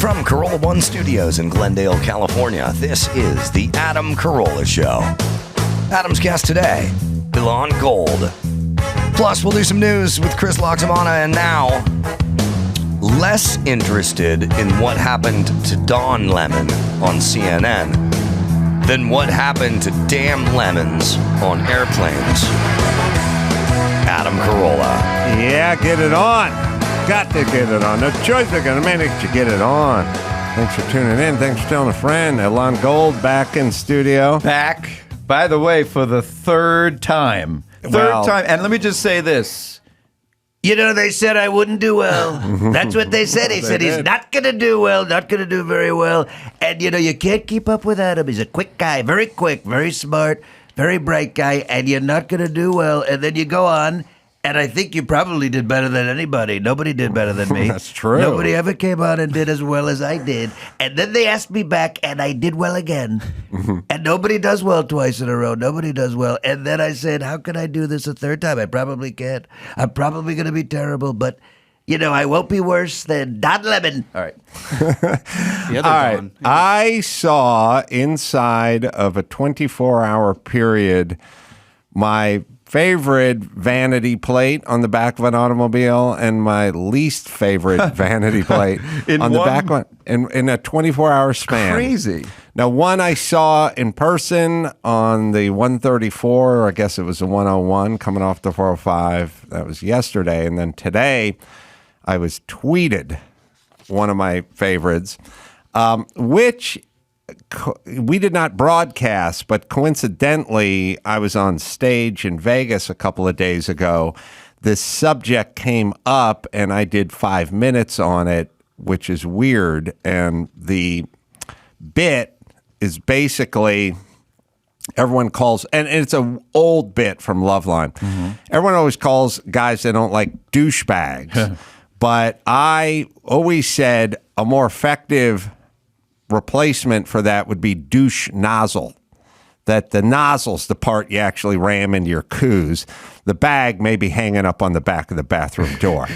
From Carolla One Studios in Glendale, California, this is the Adam Carolla Show. Adam's guest today, Elon Gold. Plus, we'll do some news with Chris Laxamana, and now, less interested in what happened to Don Lemon on CNN than what happened to damn lemons on airplanes. Adam Carolla. Yeah, get it on. Got to get it on. No choice, they're going to manage to get it on. Thanks for tuning in. Thanks for telling a friend. Elon Gold back in studio. Back, by the way, for the third time. Third time. And let me just say this. You know, they said I wouldn't do well. That's what they said. They said he's not going to do well, not going to do very well. And, you know, you can't keep up with Adam. He's a quick guy, very quick, very smart, very bright guy, and you're not going to do well. And then you go on, and I think you probably did better than anybody. Nobody did better than me. That's true. Nobody ever came on and did as well as I did. And then they asked me back, and I did well again. And nobody does well twice in a row. Nobody does well. And then I said, how can I do this a third time? I probably can't. I'm probably going to be terrible, but, you know, I won't be worse than Don Lemon. All right. All right. I saw inside of a 24-hour period my favorite vanity plate on the back of an automobile and my least favorite vanity plate on the back one in a 24-hour span. Crazy. Now, one I saw in person on the 134, or I guess it was the 101 coming off the 405. That was yesterday. And then today I was tweeted one of my favorites, which we did not broadcast, but coincidentally, I was on stage in Vegas a couple of days ago. This subject came up, and I did 5 minutes on it, which is weird. And the bit is basically everyone calls, and it's an old bit from Loveline. Mm-hmm. Everyone always calls guys they don't like douchebags, but I always said a more effective replacement for that would be douche nozzle. That the nozzle's the part you actually ram into your coos. The bag may be hanging up on the back of the bathroom door.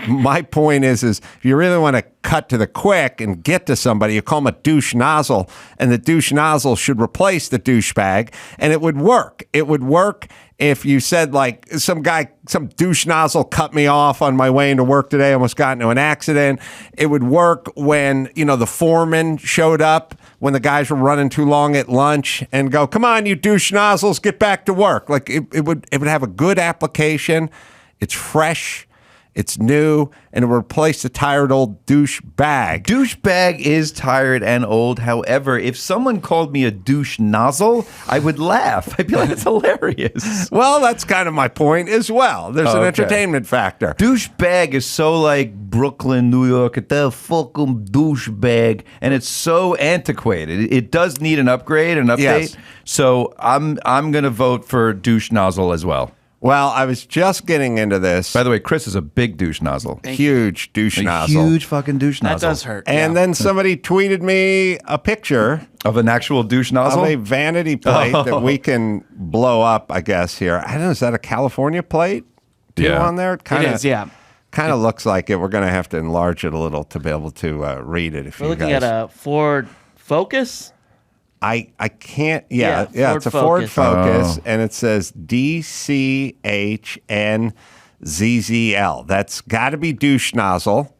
My point is if you really want to cut to the quick and get to somebody, you call them a douche nozzle, and the douche nozzle should replace the douche bag, and it would work. It would work if you said, like, some douche nozzle cut me off on my way into work today, almost got into an accident. It would work when, you know, the foreman showed up when the guys were running too long at lunch and go, come on, you douche nozzles, get back to work. Like, it would have a good application. It's fresh. It's new, and it will replace the tired old douche bag. Douche bag is tired and old. However, if someone called me a douche nozzle, I would laugh. I'd be like, it's hilarious. Well, that's kind of my point as well. There's an entertainment factor. Douche bag is so like Brooklyn, New York, the fucking douche bag, and it's so antiquated. It does need an upgrade, an update. Yes. So I'm going to vote for douche nozzle as well. Well, I was just getting into this. By the way, Chris is a big douche nozzle. Huge douche nozzle. Huge fucking douche nozzle. That does hurt. And then somebody tweeted me a picture of an actual douche nozzle? of a vanity plate that we can blow up, I guess, here. I don't know, is that a California plate? On there? It is, yeah. Kind of looks like it. We're going to have to enlarge it a little to be able to read it. If We're you looking guys... at a Ford Focus. I can't. Yeah, Ford it's a Ford Focus, Oh. and it says DCHNZZL. That's got to be douche nozzle.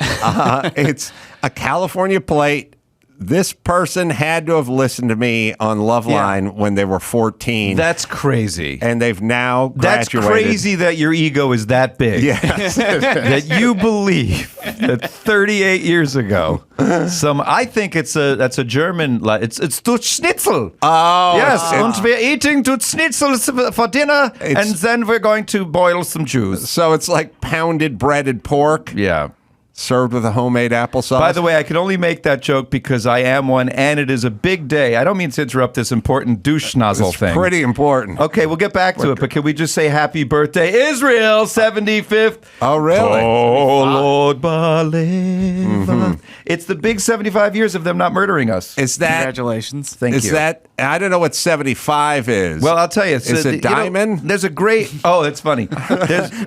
It's a California plate. This person had to have listened to me on Loveline when they were 14. That's crazy. And they've now That's graduated. crazy that your ego is that big. Yes. That you believe that 38 years ago, I think that's a German, it's Dutzschnitzel. Oh. Yes, and we're eating Dutzschnitzel for dinner, and then we're going to boil some juice. So it's like pounded breaded pork. Yeah. Served with a homemade applesauce. By the way, I can only make that joke because I am one, and it is a big day. I don't mean to interrupt this important douche nozzle thing. Pretty important. Okay, we'll get back to it, but can we just say happy birthday, Israel, 75th? Oh, really? Oh, Lord, believe. It's the big 75 years of them not murdering us. Is that... Congratulations. Thank you. Is that... I don't know what 75 is. Well, I'll tell you. Is it diamond? There's a great... Oh, it's funny.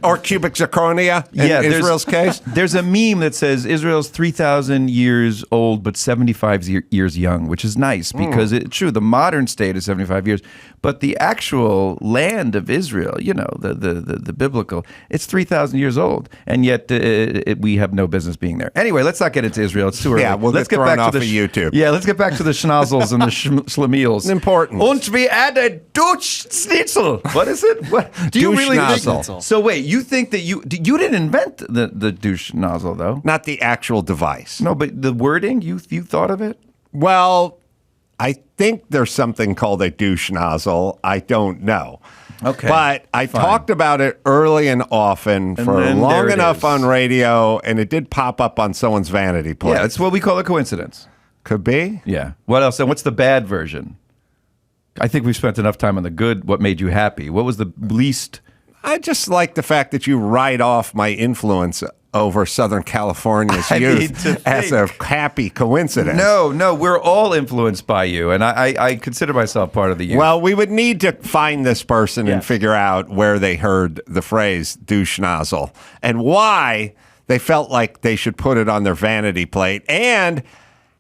Or cubic zirconia in Israel's case? There's a meme that says Israel's 3,000 years old, but 75 years young, which is nice because it's true. The modern state is 75 years, but the actual land of Israel, the biblical, it's 3,000 years old, and yet we have no business being there. Anyway, let's not get into Israel. It's too early. Yeah, we'll let's get thrown off of YouTube. Yeah, let's get back to the schnozzles and the schlemiels. Important. Und we add a Dutch schnitzel. What is it? What do you really think? Duschnozzle. So wait, you think that you didn't invent the douche nozzle though? Not the actual device. No, but the wording, you thought of it? Well, I think there's something called a douche nozzle. I don't know. Okay. But I talked about it early and often for then there long it enough is. on radio, and it did pop up on someone's vanity plate. Yeah, it's what we call a coincidence. Could be. Yeah. What else? And what's the bad version? I think we've spent enough time on the good. What made you happy? What was the least? I just like the fact that you write off my influence over Southern California's I mean, youth to as a happy coincidence. No, we're all influenced by you, and I consider myself part of the youth. Well, we would need to find this person and figure out where they heard the phrase douche nozzle and why they felt like they should put it on their vanity plate and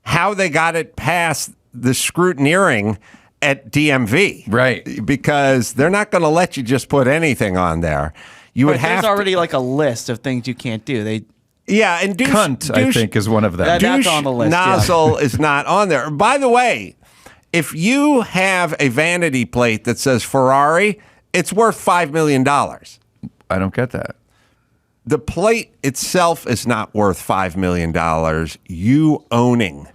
how they got it past the scrutineering at DMV. Right. Because they're not going to let you just put anything on there. You would But have there's already like a list of things you can't do. and douche, Cunt, I think, is one of them. That's douche on the list, nozzle is not on there. By the way, if you have a vanity plate that says Ferrari, it's worth $5 million. I don't get that. The plate itself is not worth $5 million. You owning.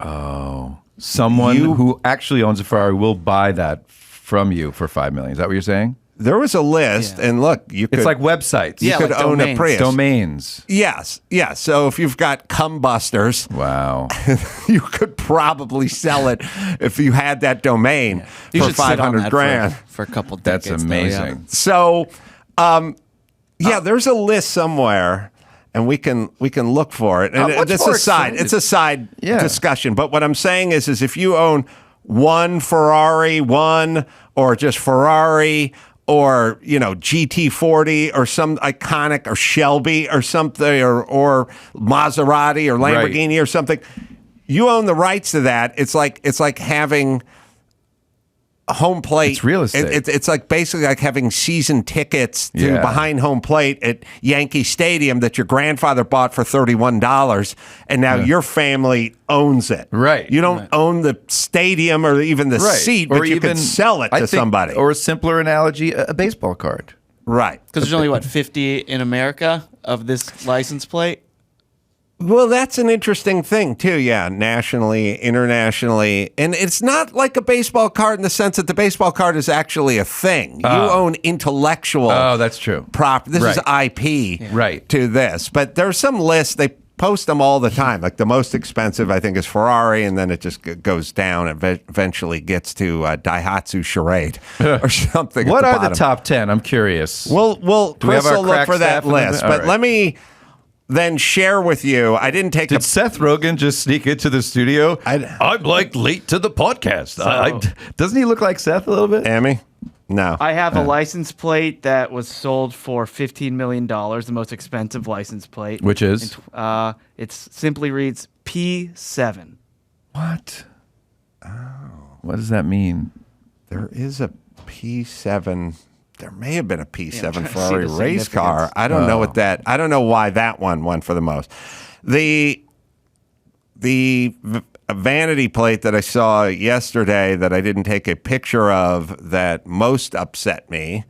Someone who actually owns a Ferrari will buy that from you for $5 million. Is that what you're saying? There was a list, and look, you could. It's like websites. You could like own domains. a Prius. Domains. Yes. So if you've got Cumbusters, Wow. you could probably sell it if you had that domain You for should sit on that $500,000. for a couple That's decades. amazing. So, there's a list somewhere, and we can look for it. And much it's more a side. excited. It's a side Yeah. discussion. But what I'm saying is if you own one Ferrari, or just Ferrari, or GT40, or some iconic, or Shelby, or something, or Maserati, or Lamborghini, or something, you own the rights to that. It's like having home plate. It's real estate. It's like basically like having season tickets to Yeah. behind home plate at Yankee Stadium that your grandfather bought for $31, and now your family owns it. Right. You don't own the stadium or even the seat, but you can sell it to somebody. Or a simpler analogy, a baseball card. Right. Because there's only, 50 in America of this license plate? Well, that's an interesting thing, too. Yeah, nationally, internationally. And it's not like a baseball card in the sense that the baseball card is actually a thing. You own intellectual That's true. property. This is Right. IP Right. to this. But there's some lists. They post them all the time. Like the most expensive, I think, is Ferrari, and then it just goes down and eventually gets to Daihatsu Charade or something. What at are the bottom. top 10? I'm curious. Well, Do we have Chris our will look crack for that staff in the- list. all But right. let me then share with you. I didn't take Did Seth Rogen just sneak into the studio? I'm like late to the podcast. Doesn't he look like Seth a little bit? Amy? No. I have a license plate that was sold for $15 million, the most expensive license plate. Which is? It simply reads P7. What? Oh. What does that mean? There is a P7. There may have been a P7 trying to see Ferrari the race car. significance. I don't know what that. I don't know why that one went for the most. The vanity plate that I saw yesterday that I didn't take a picture of that most upset me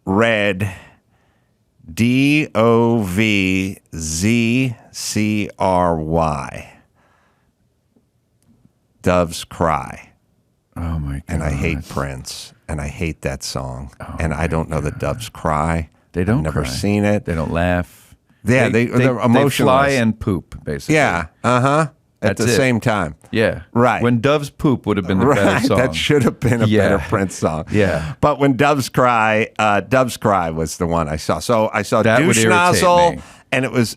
read DOVZCRY. Doves Cry. Oh my god! And I hate Prince, and I hate that song, and I don't know the Doves Cry. They don't. I've never cry. seen it. They don't laugh. Yeah, they're emotionless. They fly and poop, basically. Yeah, at That's the it. same time. Yeah. Right. When doves poop would have been the better Right, song. that should have been a Yeah. better Prince song. Yeah. But when Doves Cry was the one I saw. So I saw That would Douche irritate Nozzle, me.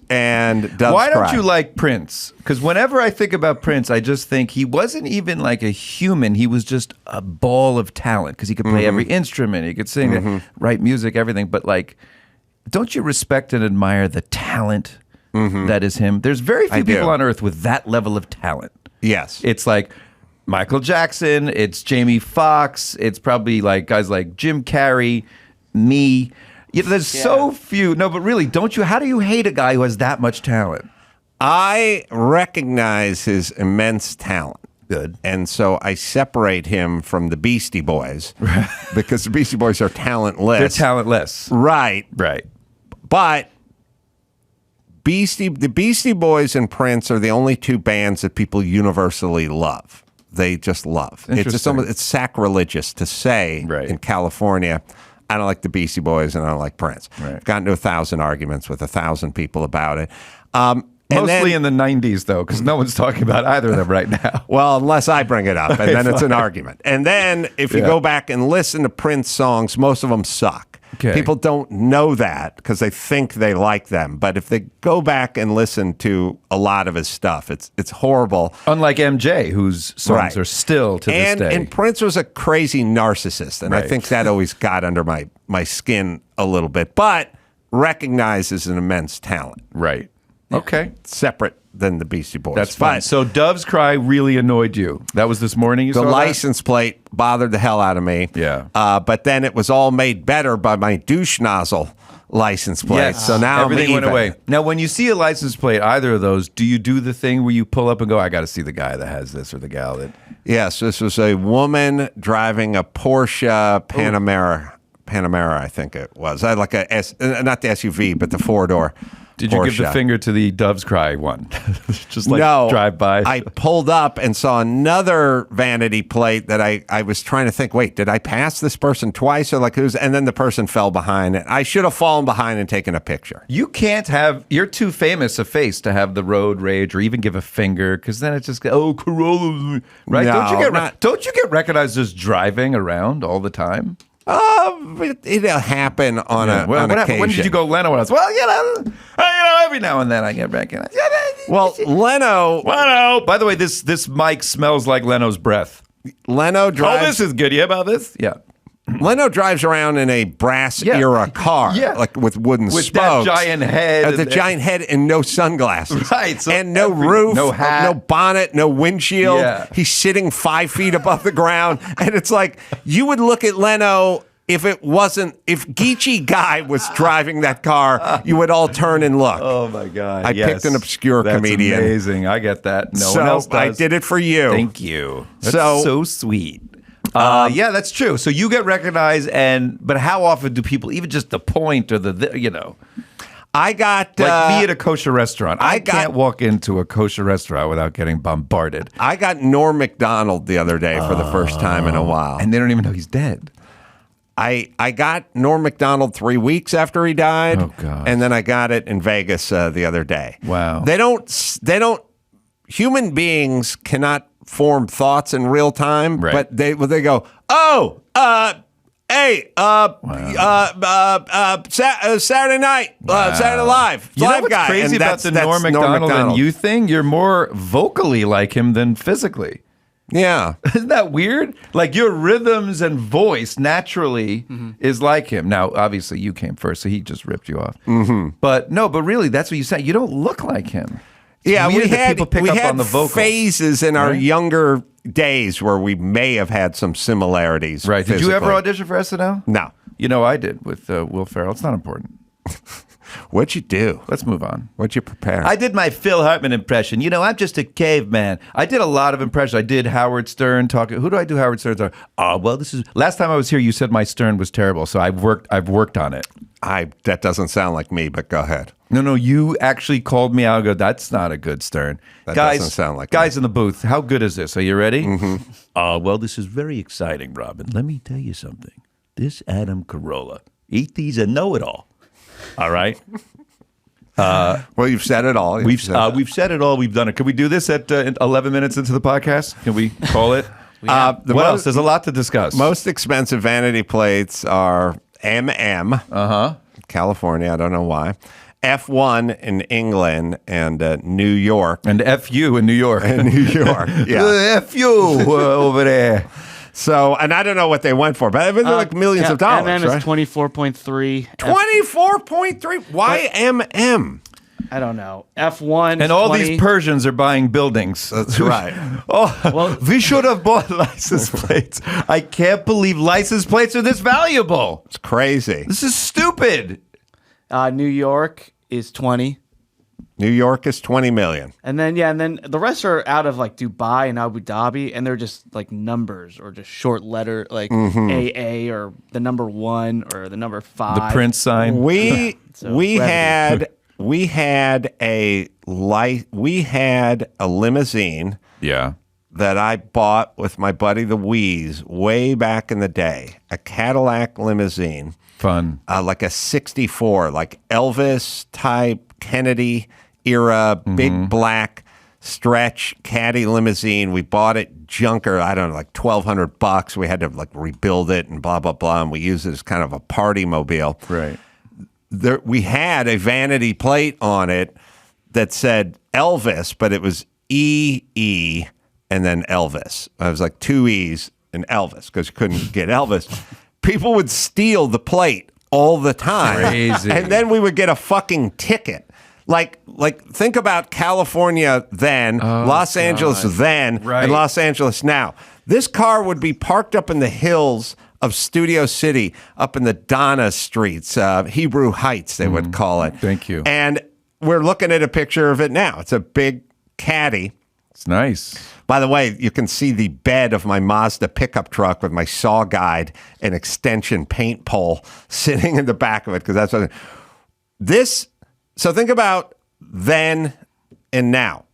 and Doves Cry. Why don't you like Prince? Because whenever I think about Prince, I just think he wasn't even like a human. He was just a ball of talent because he could play every instrument. He could sing, write music, everything. But like, don't you respect and admire the talent that is him. There's very few I do. people on earth with that level of talent. Yes. It's like Michael Jackson, it's Jamie Foxx, it's probably like guys like Jim Carrey, me. There's so few. No, but really, how do you hate a guy who has that much talent? I recognize his immense talent. Good. And so I separate him from the Beastie Boys because the Beastie Boys are talentless. They're talentless. Right. Right. But the Beastie Boys and Prince are the only two bands that people universally love. They just love. It's sacrilegious to say in California, I don't like the Beastie Boys and I don't like Prince. Right. I've gotten to 1,000 arguments with 1,000 people about it. Mostly in the 90s, though, because no one's talking about either of them right now. Well, unless I bring it up, and then it's an argument. And then if you go back and listen to Prince songs, most of them suck. Okay. People don't know that because they think they like them. But if they go back and listen to a lot of his stuff, it's horrible. Unlike MJ, whose songs are still to this day. And Prince was a crazy narcissist, and I think that always got under my skin a little bit. But recognizes an immense talent. Right. Okay. Separate than the Beastie Boys. That's fine. So Dove's Cry really annoyed you. That was this morning you saw the that? license plate bothered the hell out of me. Yeah. But then it was all made better by my douche nozzle license plate. Yes. So now everything I'm went away. Now, when you see a license plate, either of those, do you do the thing where you pull up and go, I got to see the guy that has this or the gal that... Yes, this was a woman driving a Porsche Panamera, I think it was. I had like not the SUV, but the four-door Did you give the Porsche. finger to the Dove's Cry one? Just like no, drive by? I pulled up and saw another vanity plate that I was trying to think, wait, did I pass this person twice? Or like who's? And then the person fell behind it. I should have fallen behind and taken a picture. You can't have, you're too famous a face to have the road rage or even give a finger because then it's just, Carolla, right? No, don't you get recognized as driving around all the time? It'll happen on Yeah. on What happened? occasion. When did you go Leno? Well, every now and then I get recognized. Well, Leno By the way, this mic smells like Leno's breath. drives. Oh, this is good. You hear about this? Yeah. Leno drives around in a brass era car, like with wooden With spokes, that giant head. the giant head, and no sunglasses, Right, so and no roof, no hat. no bonnet, no windshield. Yeah. He's sitting 5 feet above the ground, and it's like you would look at Leno. If Geechee Guy was driving that car, you would all turn and look. Oh my God! I picked an obscure comedian. Amazing. I get that. No so one else does. I did it for you. Thank you. That's So- so sweet. Yeah, that's true. So you get recognized, but how often do people, even just the point or I got like me at a kosher restaurant. I got- can't walk into a kosher restaurant without getting bombarded, I got Norm Macdonald the other day for the first time in a while. and they don't even know he's dead. I got Norm Macdonald 3 weeks after he died. Oh, God. And then I got it in Vegas the other day. Wow. They don't. Human beings cannot form thoughts in real time, Right. but they go, hey, Saturday night, Saturday Live, You know live what's guy. crazy And about that's the Norm Macdonald and you thing? You're more vocally like him than physically. Yeah. Isn't that weird? Like your rhythms and voice naturally is like him. Now, obviously, you came first, so he just ripped you off. Mm-hmm. But really, that's what you said. You don't look like him. It's Yeah, weird we that had people pick we up had on the vocals. phases in our right? younger days where we may have had some similarities. Right? Did you physically. ever audition for SNL? No. You know, I did with Will Ferrell. It's not important. What'd you do? Let's move on. What'd you prepare? I did my Phil Hartman impression. I'm just a caveman. I did a lot of impressions. I did Howard Stern talking. Who do I do Howard Stern talking? Oh, well, this is last time I was here. You said my Stern was terrible, so I've worked on it. That doesn't sound like me, but go ahead. No, you actually called me out and go, that's not a good Stern. That guys, doesn't sound like guys in the booth, how good is this? Are you ready? Mm-hmm. Well, this is very exciting, Robin. Let me tell you something. This Adam Carolla, he's a know-it-all. All right? Well, you've said it all. We've said it all. We've done it. Can we do this at 11 minutes into the podcast? Can we call it? What else? There's a lot to discuss. Most expensive vanity plates are MM, California. I don't know why. F1 in England and New York. And FU in New York. In New York, yeah. FU over there. So, and I don't know what they went for, but they're like millions of dollars, MM right? is 24.3. 24.3. Why MM? I don't know. F1. And all 20. these Persians are buying buildings. That's right. Well, we should have bought license plates. I can't believe license plates are this valuable. It's crazy. This is stupid. New York is 20. New York is 20 million. And then the rest are out of like Dubai and Abu Dhabi, and they're just like numbers or just short letter like AA or the number 1 or the number 5. The Prince sign. We revenue. had a limousine Yeah. that I bought with my buddy the Wheeze way back in the day. A Cadillac limousine, Fun. like a 64, like Elvis type Kennedy era, big black stretch caddy limousine. We bought it junker, I don't know, like $1,200. We had to like rebuild it and blah, blah, blah. And we used it as kind of a party mobile. Right. We had a vanity plate on it that said Elvis, but it was EE and then Elvis. It was like 2 E's and Elvis because you couldn't get Elvis. People would steal the plate all the time. Crazy. And then we would get a fucking ticket. Like think about California then, Los Angeles then, Right. and Los Angeles now. This car would be parked up in the hills of Studio City, up in the Donna streets, Hebrew Heights, they would call it. Thank you. And we're looking at a picture of it now. It's a big caddy. It's nice. By the way, you can see the bed of my Mazda pickup truck with my saw guide and extension paint pole sitting in the back of it, because that's what this. So think about then and now.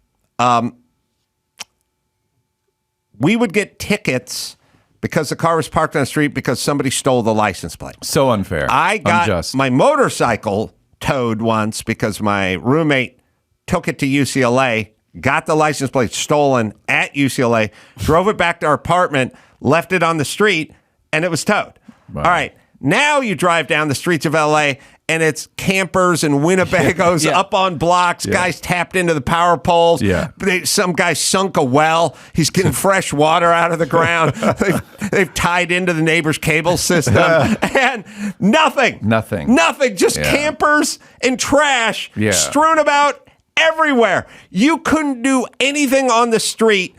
We would get tickets because the car was parked on the street because somebody stole the license plate. So unfair. I got Unjust. my motorcycle towed once because my roommate took it to UCLA, got the license plate stolen at UCLA, drove it back to our apartment, left it on the street, and it was towed. Wow. All right. Now you drive down the streets of LA and it's campers and Winnebagos up on blocks. Guys tapped into the power poles. Yeah. Some guy sunk a well. He's getting fresh water out of the ground. They've tied into the neighbor's cable system. And nothing. Just campers and trash strewn about everywhere. You couldn't do anything on the street.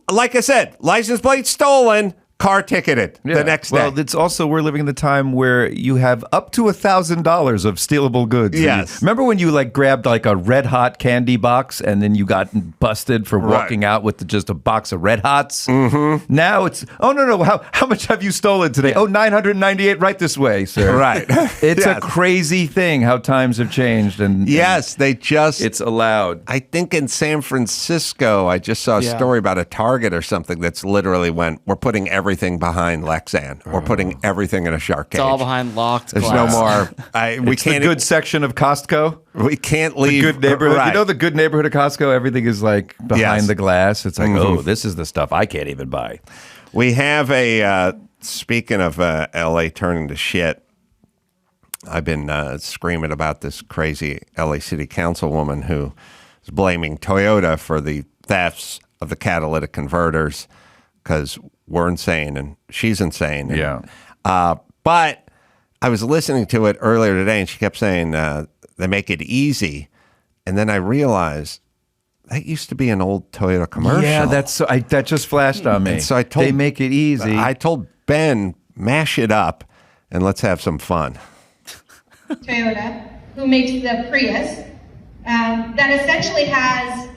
Like I said, license plate stolen, car ticketed the next day. Well, it's also, we're living in the time where you have up to $1,000 of stealable goods. Yes. Remember when you like grabbed like a Red Hot candy box and then you got busted for walking out with just a box of Red Hots? Mm-hmm. Now it's, oh, no. How much have you stolen today? Oh, 998 right this way, sir. Right. It's a crazy thing how times have changed. And they just... It's allowed. I think in San Francisco, I just saw a story about a Target or something that's literally we're putting everything behind Lexan. We're putting everything in a shark cage. It's all behind locked There's glass. no more. We It's can't. the good section of Costco. We can't leave. The good neighborhood. Right. You know the good neighborhood of Costco? Everything is like behind the glass. It's like, Mm-hmm. this is the stuff I can't even buy. We have a, speaking of LA turning to shit, I've been screaming about this crazy LA City Councilwoman who is blaming Toyota for the thefts of the catalytic converters because we're insane and she's insane. And, but I was listening to it earlier today and she kept saying they make it easy. And then I realized that used to be an old Toyota commercial. Yeah, that just flashed on me. And so I told, they make it easy. I told Ben, mash it up and let's have some fun. Toyota, who makes the Prius, that essentially has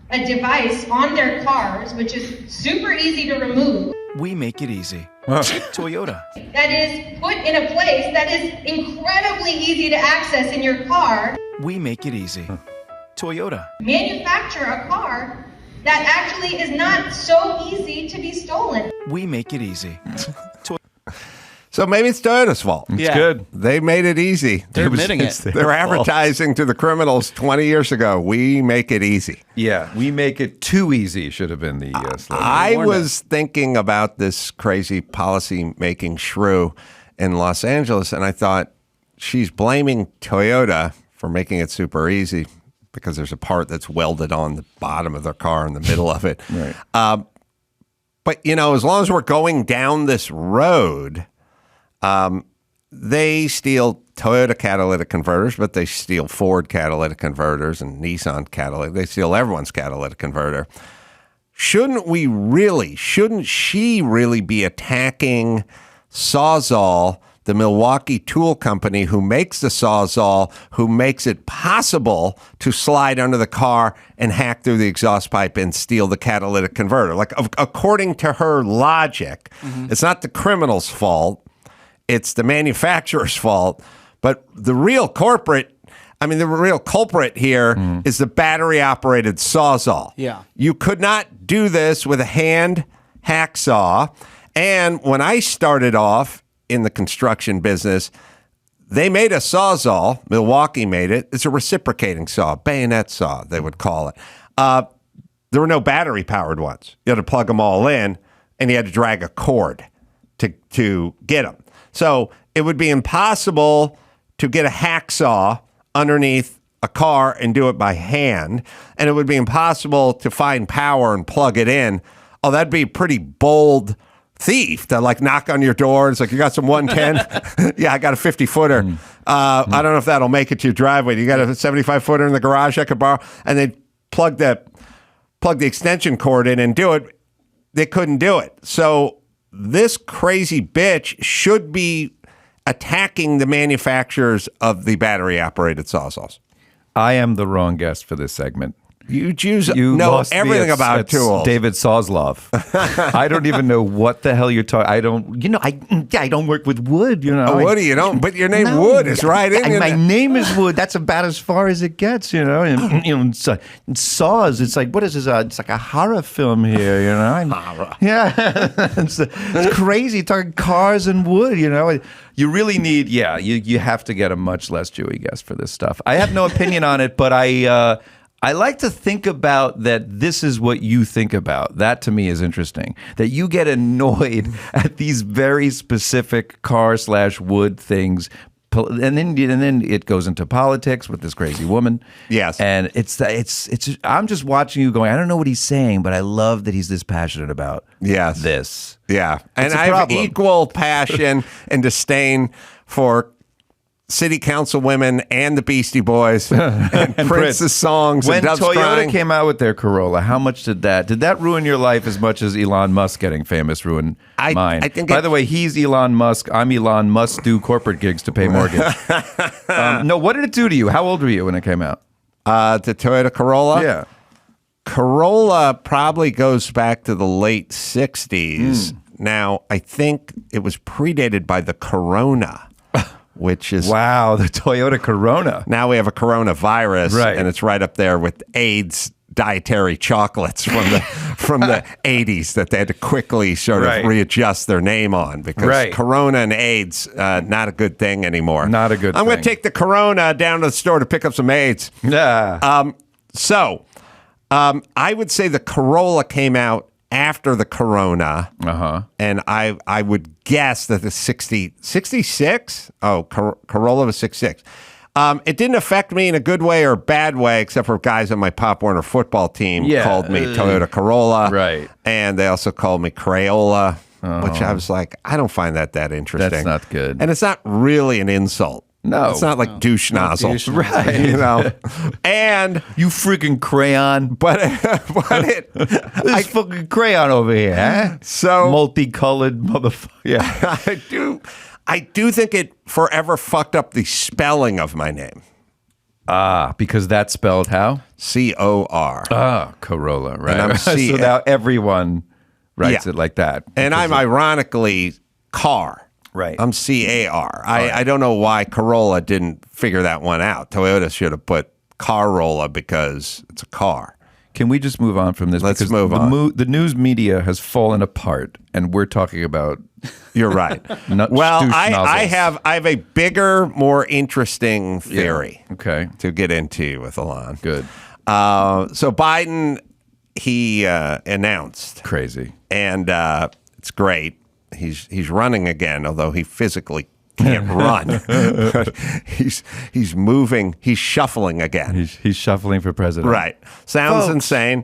a device on their cars, which is super easy to remove. We make it easy. Toyota. That is put in a place that is incredibly easy to access in your car. We make it easy. Toyota. Manufacture a car that actually is not so easy to be stolen. We make it easy. So maybe it's Toyota's fault. It's good. They made it easy. They're admitting it. They're advertising to the criminals 20 years ago. We make it easy. Yeah, we make it too easy should have been the slogan. I was thinking about this crazy policy-making shrew in Los Angeles, and I thought she's blaming Toyota for making it super easy because there's a part that's welded on the bottom of their car in the middle of it. Right. But, as long as we're going down this road, they steal Toyota catalytic converters, but they steal Ford catalytic converters and Nissan catalytic. They steal everyone's catalytic converter. Shouldn't she really be attacking Sawzall, the Milwaukee tool company who makes the Sawzall, who makes it possible to slide under the car and hack through the exhaust pipe and steal the catalytic converter? Like, according to her logic, it's not the criminal's fault. It's the manufacturer's fault. But the real culprit here is the battery-operated Sawzall. Yeah. You could not do this with a hand hacksaw. And when I started off in the construction business, they made a Sawzall. Milwaukee made it. It's a reciprocating saw, bayonet saw, they would call it. There were no battery-powered ones. You had to plug them all in, and you had to drag a cord to get them. So it would be impossible to get a hacksaw underneath a car and do it by hand, and it would be impossible to find power and plug it in. Oh, that'd be a pretty bold thief to like knock on your door. It's like, you got some 110? Yeah, I got a 50-footer. I don't know if that'll make it to your driveway. You got a 75-footer in the garage I could borrow? And they plug the extension cord in and do it. They couldn't do it. So this crazy bitch should be attacking the manufacturers of the battery-operated Sawzalls. I am the wrong guest for this segment. You know lost me everything at about tools. David Sawzlov. I don't even know what the hell you're talking. I don't work with wood. Woody, you don't. But your name Wood is right in your My name is Wood. That's about as far as it gets. And Saws. It's like, what is this? It's like a horror film here. Horror. Yeah, it's crazy talking cars and wood. You really need. Yeah, you have to get a much less Jewy guest for this stuff. I have no opinion on it, but I like to think about that this is what you think about. That to me is interesting. That you get annoyed at these very specific car/wood things. And then it goes into politics with this crazy woman. Yes. And it's I'm just watching you going, I don't know what he's saying, but I love that he's this passionate about this. Yeah. And I problem. have equal passion and disdain for city council women and the Beastie Boys and Prince's songs. When and Doves Toyota crying. came out with their Corolla, how much did that ruin your life as much as Elon Musk getting famous ruined mine? I think By the way, he's Elon Musk. I'm Elon Musk. Do corporate gigs to pay mortgage. No, what did it do to you? How old were you when it came out? The Toyota Corolla? Yeah. Corolla probably goes back to the late 60s. Now, I think it was predated by the Corona. Which is wow, the Toyota Corona. Now we have a coronavirus, right. And it's right up there with AIDS dietary chocolates from the 80s that they had to quickly sort of readjust their name on because Corona and AIDS not a good thing anymore. Not a good thing. I'm going to take the Corona down to the store to pick up some AIDS. Yeah. I would say the Corolla came out after the Corona, and I would guess that the 66? Oh, Corolla was 66. It didn't affect me in a good way or a bad way, except for guys on my Pop Warner football team called me Toyota Corolla. Right. And they also called me Crayola, which I was like, I don't find that interesting. That's not good. And it's not really an insult. No. It's not like douche nozzle. Right. And you freaking crayon. But this fucking crayon over here, huh? So multicolored motherfucker. Yeah. I do think it forever fucked up the spelling of my name. Because that's spelled how? C-O-R. Corolla, right? And I'm so now everyone writes it like that. And I'm ironically car. Right. I'm C-A-R. I don't know why Corolla didn't figure that one out. Toyota should have put Carolla because it's a car. Can we just move on from this? Let's because move on. The news media has fallen apart, and we're talking about. You're right. Well, I have a bigger, more interesting theory. Okay. To get into with Elon. Good. So Biden, he announced crazy, and it's great. He's running again, although he physically can't run. But he's moving. He's shuffling again. He's shuffling for president. Right. Sounds insane.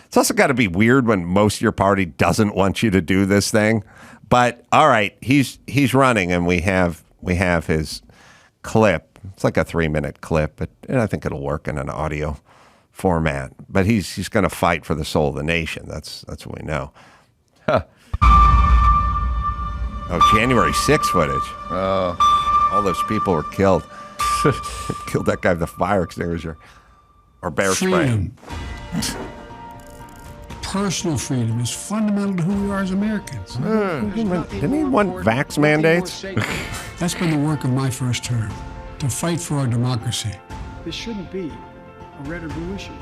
It's also got to be weird when most of your party doesn't want you to do this thing. But all right, he's running, and we have we have his clip. It's like a 3-minute clip, and I think it'll work in an audio format. But he's going to fight for the soul of the nation. That's what we know. Huh. Oh, January 6th footage. All those people were killed. Killed that guy with the fire extinguisher or bear freedom. Personal freedom is fundamental to who we are as Americans. Didn't he want vax mandates? That's been the work of my first term, to fight for our democracy. This shouldn't be a red or blue issue.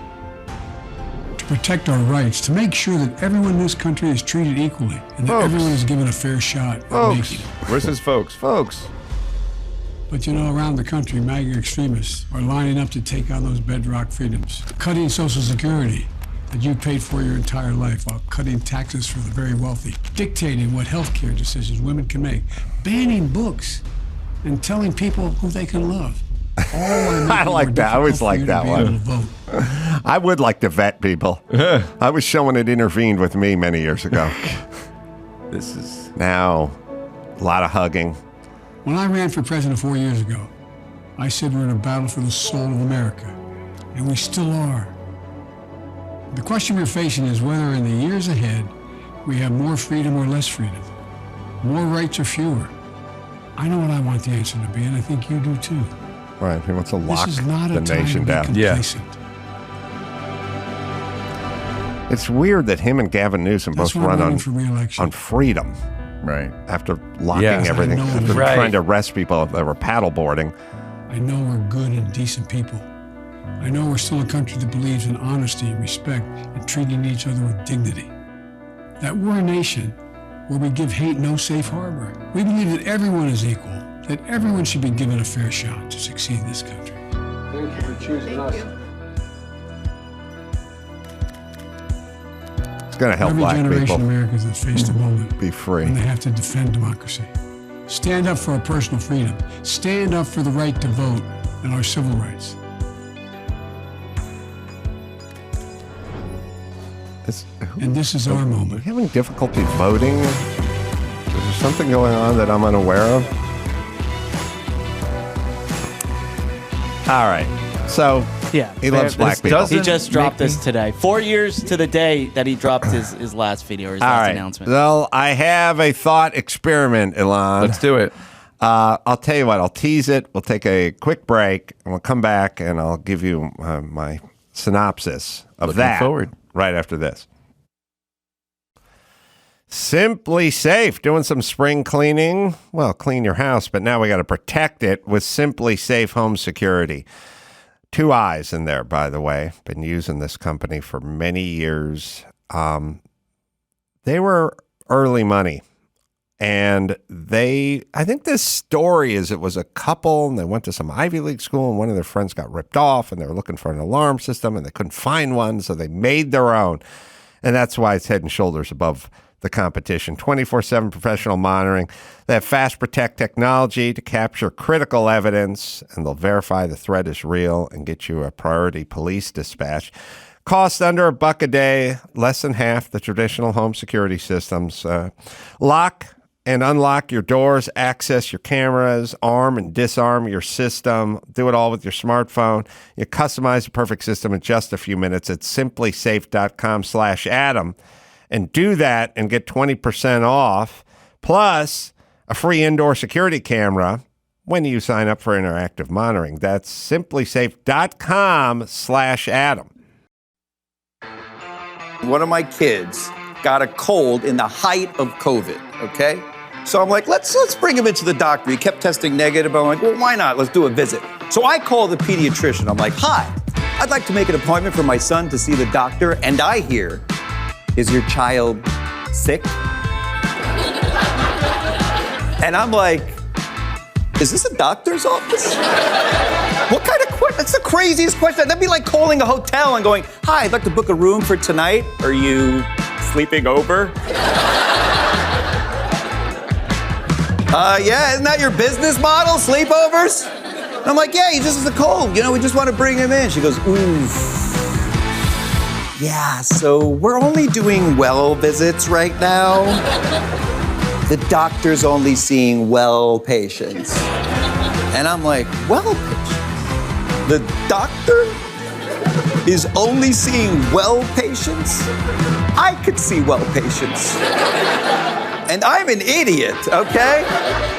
To protect our rights, to make sure that everyone in this country is treated equally and that everyone is given a fair shot at making it. Where's his folks? Folks. But you know, around the country, MAGA extremists are lining up to take on those bedrock freedoms, cutting Social Security that you paid for your entire life while cutting taxes for the very wealthy, dictating what health care decisions women can make, banning books, and telling people who they can love. I like that. I always like that one. I would like to vet people. I was showing it intervened with me many years ago. This is now a lot of hugging. When I ran for president 4 years ago, I said we're in a battle for the soul of America, and we still are. The question we're facing is whether in the years ahead we have more freedom or less freedom, more rights or fewer. I know what I want the answer to be, and I think you do too. Right, he wants to lock this is not the a time nation to be down. complacent. It's weird that him and Gavin Newsom That's both why I'm run running for re-election. on freedom. right. After locking Yes, I everything, know. after Right. trying to arrest people that were paddleboarding. I know we're good and decent people. I know we're still a country that believes in honesty, respect, and treating each other with dignity. That we're a nation where we give hate no safe harbor. We believe that everyone is equal, that everyone should be given a fair shot to succeed in this country. Thank you for choosing us. It's going to help Every black generation people of Americans has faced a moment be free. when they have to defend democracy. Stand up for our personal freedom. Stand up for the right to vote and our civil rights. And this is our Are moment. you having difficulty voting? Is there something going on that I'm unaware of? All right. So Yeah. he loves black this people. doesn't- He just dropped make me- this today. 4 years to the day that he dropped his last video or his All last right. announcement. Well, I have a thought experiment, Elon. Let's do it. I'll tell you what. I'll tease it. We'll take a quick break, and we'll come back, and I'll give you my synopsis of Looking that forward. right after this. Simply Safe, doing some spring cleaning. Well, clean your house, but now we got to protect it with Simply Safe Home Security. 2 eyes in there, by the way. Been using this company for many years. They were early money. And I think this story is it was a couple and they went to some Ivy League school and one of their friends got ripped off and they were looking for an alarm system and they couldn't find one. So they made their own. And that's why it's head and shoulders above the competition. 24/7 professional monitoring. They have Fast Protect technology to capture critical evidence and they'll verify the threat is real and get you a priority police dispatch. Cost under $1 a day, less than half the traditional home security systems. Lock and unlock your doors, access your cameras, arm and disarm your system. Do it all with your smartphone. You customize the perfect system in just a few minutes at simplysafe.com/Adam. And do that and get 20% off, plus a free indoor security camera when you sign up for interactive monitoring. That's simplysafe.com/Adam. One of my kids got a cold in the height of COVID, okay? So I'm like, let's bring him into the doctor. He kept testing negative. I'm like, well, why not? Let's do a visit. So I call the pediatrician. I'm like, hi, I'd like to make an appointment for my son to see the doctor. And I hear, is your child sick? And I'm like, is this a doctor's office? What kind of question? That's the craziest question. That'd be like calling a hotel and going, hi, I'd like to book a room for tonight. Are you sleeping over? Yeah, isn't that your business model, sleepovers? And I'm like, yeah, he just has a cold. You know, we just want to bring him in. She goes, ooh. Yeah, so we're only doing well visits right now. the doctor's only seeing well patients. And I'm like, well patients? The doctor is only seeing well patients? I could see well patients. And I'm an idiot, okay?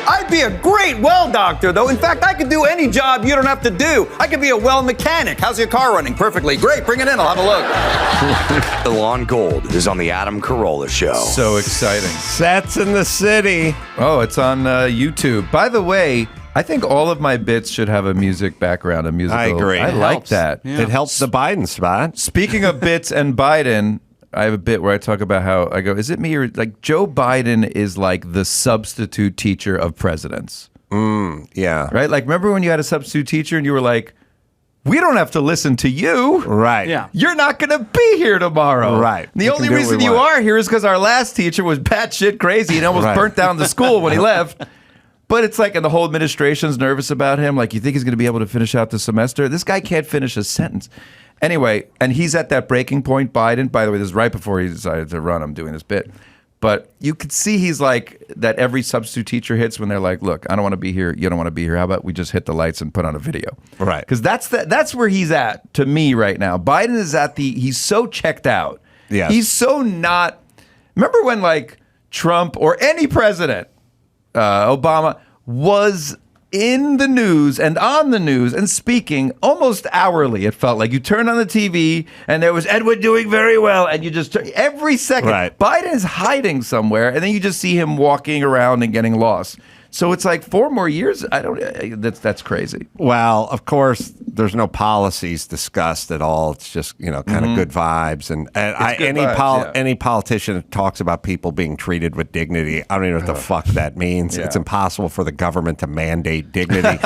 I'd be a great well doctor, though. In fact, I could do any job you don't have to do. I could be a well mechanic. How's your car running? Perfectly. Great, bring it in, I'll have a look. Elon Gold is on the Adam Carolla Show. So exciting. Sets in the city. Oh, it's on YouTube. By the way, I think all of my bits should have a music background, a musical. I agree. I It like helps. that. It helps the Biden spot. Speaking of bits and Biden, I have a bit where I talk about how I go, is it me or like Joe Biden is like the substitute teacher of presidents? Yeah. Right? Like, remember when you had a substitute teacher and you were like, we don't have to listen to you. Right. Yeah. You're not going to be here tomorrow. Right. The You only can do what reason we you want. are here is because our last teacher was batshit crazy and almost Right. burnt down the school when he left. But it's like, and the whole administration's nervous about him. Like, you think he's going to be able to finish out the semester? This guy can't finish a sentence. Anyway, and he's at that breaking point, Biden. By the way, this is right before he decided to run. I'm doing this bit. But you could see he's like that every substitute teacher hits when they're like, look, I don't want to be here. You don't want to be here. How about we just hit the lights and put on a video? Right. Because that's where he's at to me right now. Biden is he's so checked out. Yes. He's so not. Remember when like Trump or any president, Obama, was in the news and on the news and speaking almost hourly. It felt like you turned on the TV and there was Edward doing very well, and you just every second. Right. Biden is hiding somewhere, and then you just see him walking around and getting lost. So it's like 4 more years. I don't. That's crazy. Well, of course, there's no policies discussed at all. It's just kind of good vibes, and good vibes, yeah. any politician that talks about people being treated with dignity, I don't even know what the fuck that means. Yeah. It's impossible for the government to mandate dignity,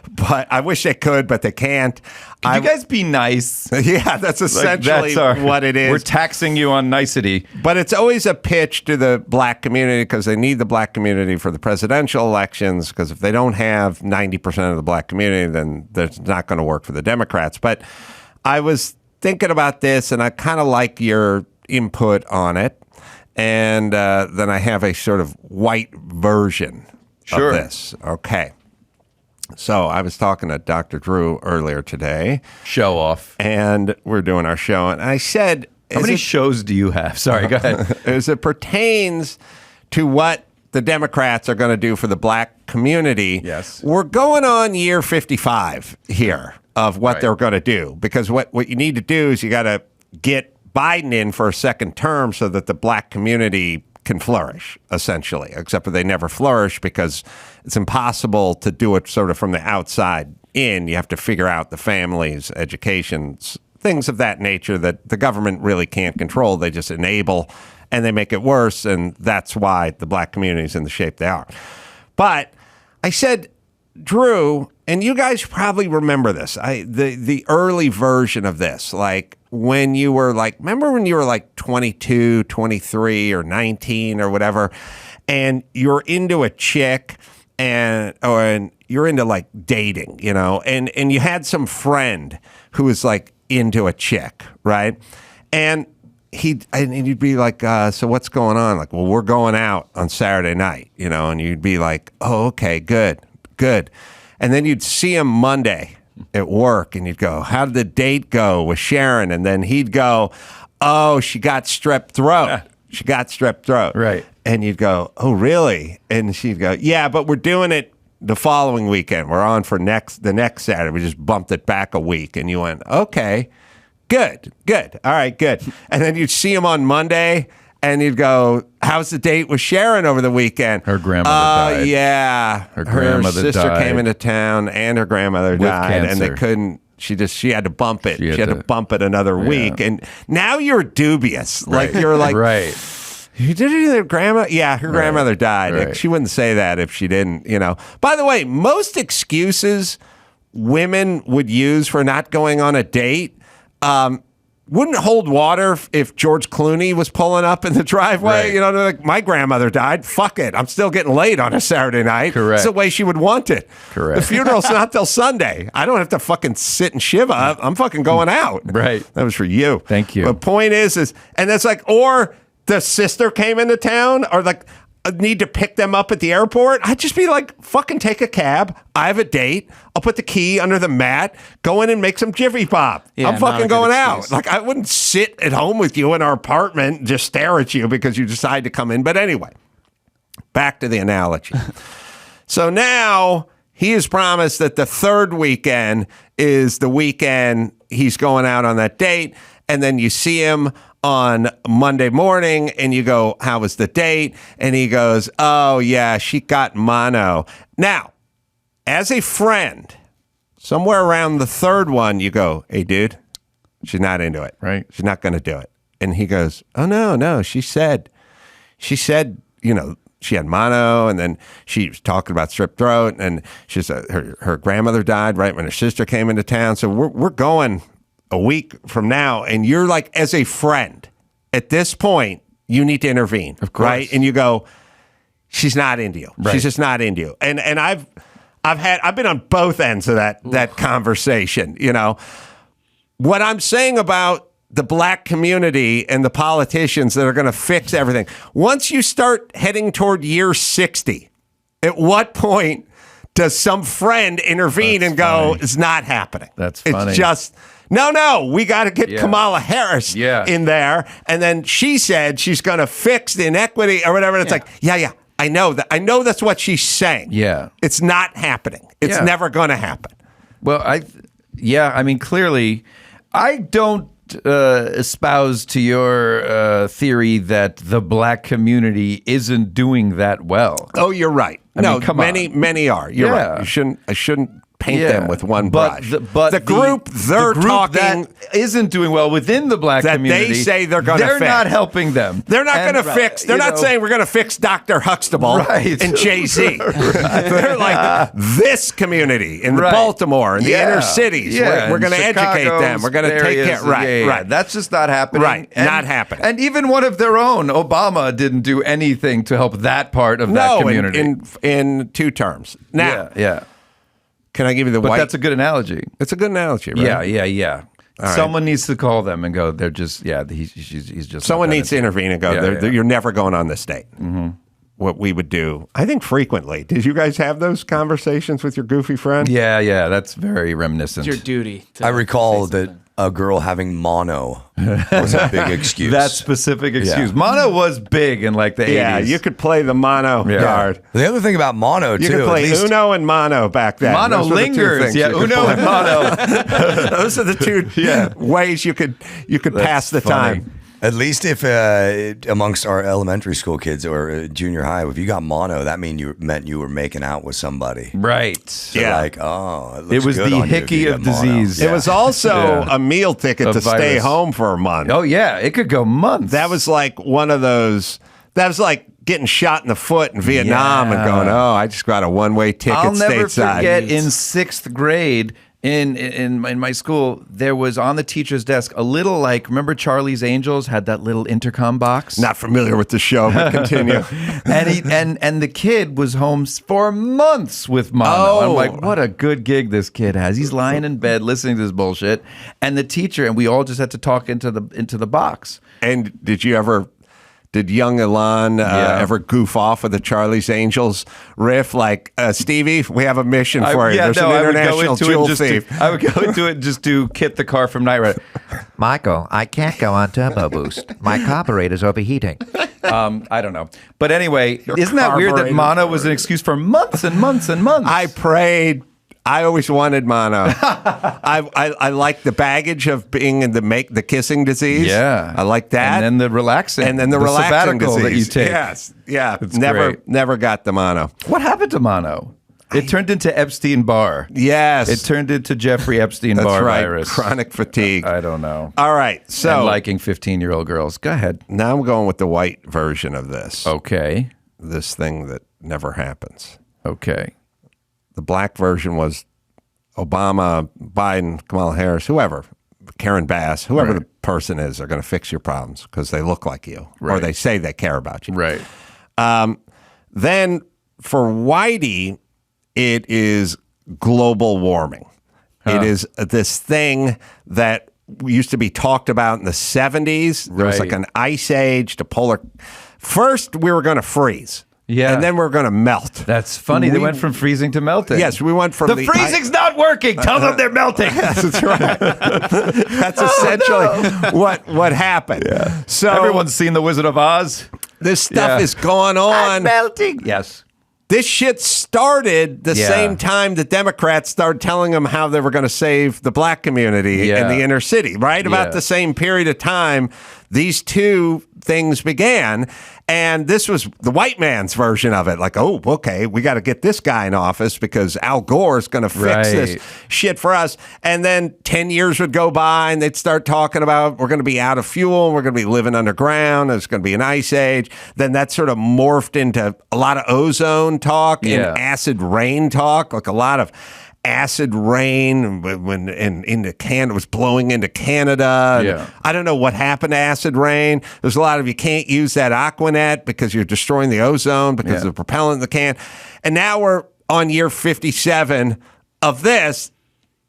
but I wish they could, but they can't. Could you guys be nice? Yeah, that's essentially what it is. We're taxing you on nicety. But it's always a pitch to the black community because they need the black community for the presidential elections, because if they don't have 90% of the black community, then that's not going to work for the Democrats. But I was thinking about this, and I kind of like your input on it. And then I have a sort of white version Sure. of this. Okay. So I was talking to Dr. Drew earlier today. Show off. And we're doing our show. And I said, How many shows do you have? Sorry, go ahead. as it pertains to what the Democrats are going to do for the black community, Yes. we're going on year 55 here of what Right. they're going to do. Because what you need to do is you got to get Biden in for a second term so that the black community can flourish, essentially, except that they never flourish because it's impossible to do it sort of from the outside in. You have to figure out the families, educations, things of that nature that the government really can't control. They just enable and they make it worse, and that's why the black community is in the shape they are. But I said, Drew, and you guys probably remember this, the early version of this, like when you were like, remember when you were like 22, 23 or 19 or whatever, and you're into a chick and you're into like dating, and you had some friend who was like into a chick, right? And you'd be like, so what's going on? Like, well, we're going out on Saturday night, and you'd be like, oh, okay, good. And then you'd see him Monday at work, and you'd go, how did the date go with Sharon? And then he'd go, oh, she got strep throat. She got strep throat. Right. And you'd go, oh, really? And she'd go, yeah, but we're doing it the following weekend. We're on for the next Saturday. We just bumped it back a week. And you went, okay, good. All right, good. And then you'd see him on Monday, and you'd go, how's the date with Sharon over the weekend? Her grandmother died. Yeah. Her grandmother sister died. came into town, and her grandmother died. cancer. And they couldn't. She had to bump it. She had to bump it another Yeah. week. And now you're dubious. Right. Like, you're like, right. you did it either, grandma? Yeah, her grandmother died. Right. Like, she wouldn't say that if she didn't, By the way, most excuses women would use for not going on a date wouldn't hold water if George Clooney was pulling up in the driveway. Right. Like, my grandmother died. Fuck it. I'm still getting laid on a Saturday night. Correct. It's the way she would want it. Correct. The funeral's not till Sunday. I don't have to fucking sit and shiva. I'm fucking going out. Right. That was for you. Thank you. The point is, and it's like, or the sister came into town, or like, need to pick them up at the airport, I'd just be like, fucking take a cab. I have a date. I'll put the key under the mat, go in and make some Jiffy Pop. Yeah, I'm not fucking a good going excuse. out. Like, I wouldn't sit at home with you in our apartment and just stare at you because you decide to come in. But anyway, back to the analogy. So now he has promised that the third weekend is the weekend he's going out on that date. And then you see him on Monday morning and you go, how was the date? And he goes, oh, yeah, she got mono. Now, as a friend, somewhere around the third one, you go, hey, dude, she's not into it. Right. She's not going to do it. And he goes, oh, no, she said, you know, she had mono, and then she was talking about strep throat, and she's her grandmother died right when her sister came into town. So we're going a week from now, and you're like, as a friend, at this point, you need to intervene, of course, right? And you go, she's not into you. Right. She's just not into you. And I've been on both ends of that conversation. You know, what I'm saying about the black community and the politicians that are going to fix everything. Once you start heading toward year 60, at what point does some friend intervene and go, it's not happening? That's funny. It's just, no, we got to get Kamala Harris in there. And then she said she's going to fix the inequity or whatever. And it's like, yeah, I know that. I know that's what she's saying. Yeah. It's not happening. It's never going to happen. Well, I mean, clearly, I don't espouse to your theory that the black community isn't doing that well. Oh, you're right. I mean, come on. Many are. You're right. I shouldn't paint them with one brush. But the group they're talking that isn't doing well within the black that community. They say they're going to fix. They're not helping them. They're not going to fix. They're not saying we're going to fix Dr. Huxtable and Jay-Z. They're like this community in Baltimore and the inner cities. Yeah. We're going to educate them. We're going to take it right. That's just not happening. Right. Not happening. And even one of their own, Obama, didn't do anything to help that part of that community. in two terms. Now, can I give you the but white? that's a good analogy. It's a good analogy, right? Yeah. Right. Someone needs to call them and go, they're just, he's just. Someone needs to intervene and go, you're never going on this date. Mm-hmm. What we would do, I think frequently. Did you guys have those conversations with your goofy friend? Yeah, that's very reminiscent. It's your duty. I recall that a girl having mono was a big excuse. That specific excuse. Mono was big in like the 80s. Yeah, you could play the mono card. The other thing about mono, too. You could play Uno and mono back then. Mono Those were the two lingers. things Yeah, you could Uno play. and mono. Those are the two ways you could pass the funny. time. At least if amongst our elementary school kids or junior high, if you got mono, that meant you were making out with somebody. Right. So Yeah. It was the hickey of disease. It was also a meal ticket A to stay virus. home for a month. Oh, yeah. It could go months. That was like one of those. That was like getting shot in the foot in Vietnam and going, oh, I just got a one-way ticket I'll never stateside. forget in 6th grade in my school, there was on the teacher's desk a little remember Charlie's Angels had that little intercom box? Not familiar with the show, but continue. and the kid was home for months with mono. Oh. I'm like, what a good gig this kid has. He's lying in bed listening to this bullshit. And the teacher, and we all just had to talk into the box. And did young Elon ever goof off with the Charlie's Angels riff? Like, Stevie, we have a mission for you. There's an international jewel thief. I would go into it and just do Kit the Car from Night Rider. Michael, I can't go on turbo boost. My carburetor's overheating. I don't know. But anyway, isn't that weird that mono was an excuse for months and months and months? I prayed. I always wanted mono. I like the baggage of being in the kissing disease. Yeah, I like that. And then the relaxing. And then the relaxing sabbatical disease that you take. Yes. Yeah. It's great. Never got the mono. What happened to mono? It turned into Epstein-Barr. Yes. It turned into Jeffrey Epstein-Barr That's right. virus. Chronic fatigue. I don't know. All right. So And liking 15-year-old girls. Go ahead. Now I'm going with the white version of this. Okay. This thing that never happens. Okay. The black version was Obama, Biden, Kamala Harris, whoever, Karen Bass, whoever the person is, are going to fix your problems because they look like you or they say they care about you. Right. Then for Whitey, it is global warming. It is this thing that used to be talked about in the 70s. There was like an ice age, to polar. First, we were going to freeze. Yeah. And then we're going to melt. That's funny. They went from freezing to melting. Yes, we went from the freezing's not working. Tell them they're melting. Yes, that's right. That's essentially what happened. Yeah. So everyone's seen The Wizard of Oz. This stuff is going on. I'm melting. Yes. This shit started the same time the Democrats started telling them how they were going to save the black community in the inner city. Right about the same period of time, these two things began. And this was the white man's version of it. Like, oh, okay, we got to get this guy in office because Al Gore is going to fix this shit for us. And then 10 years would go by and they'd start talking about we're going to be out of fuel and we're going to be living underground. There's going to be an ice age. Then that sort of morphed into a lot of ozone talk and acid rain talk, like a lot of acid rain when into Canada was blowing into Canada. I don't know what happened to acid rain. There's a lot of you can't use that Aquanet because you're destroying the ozone because of the propellant in the can. And now we're on year 57 of this.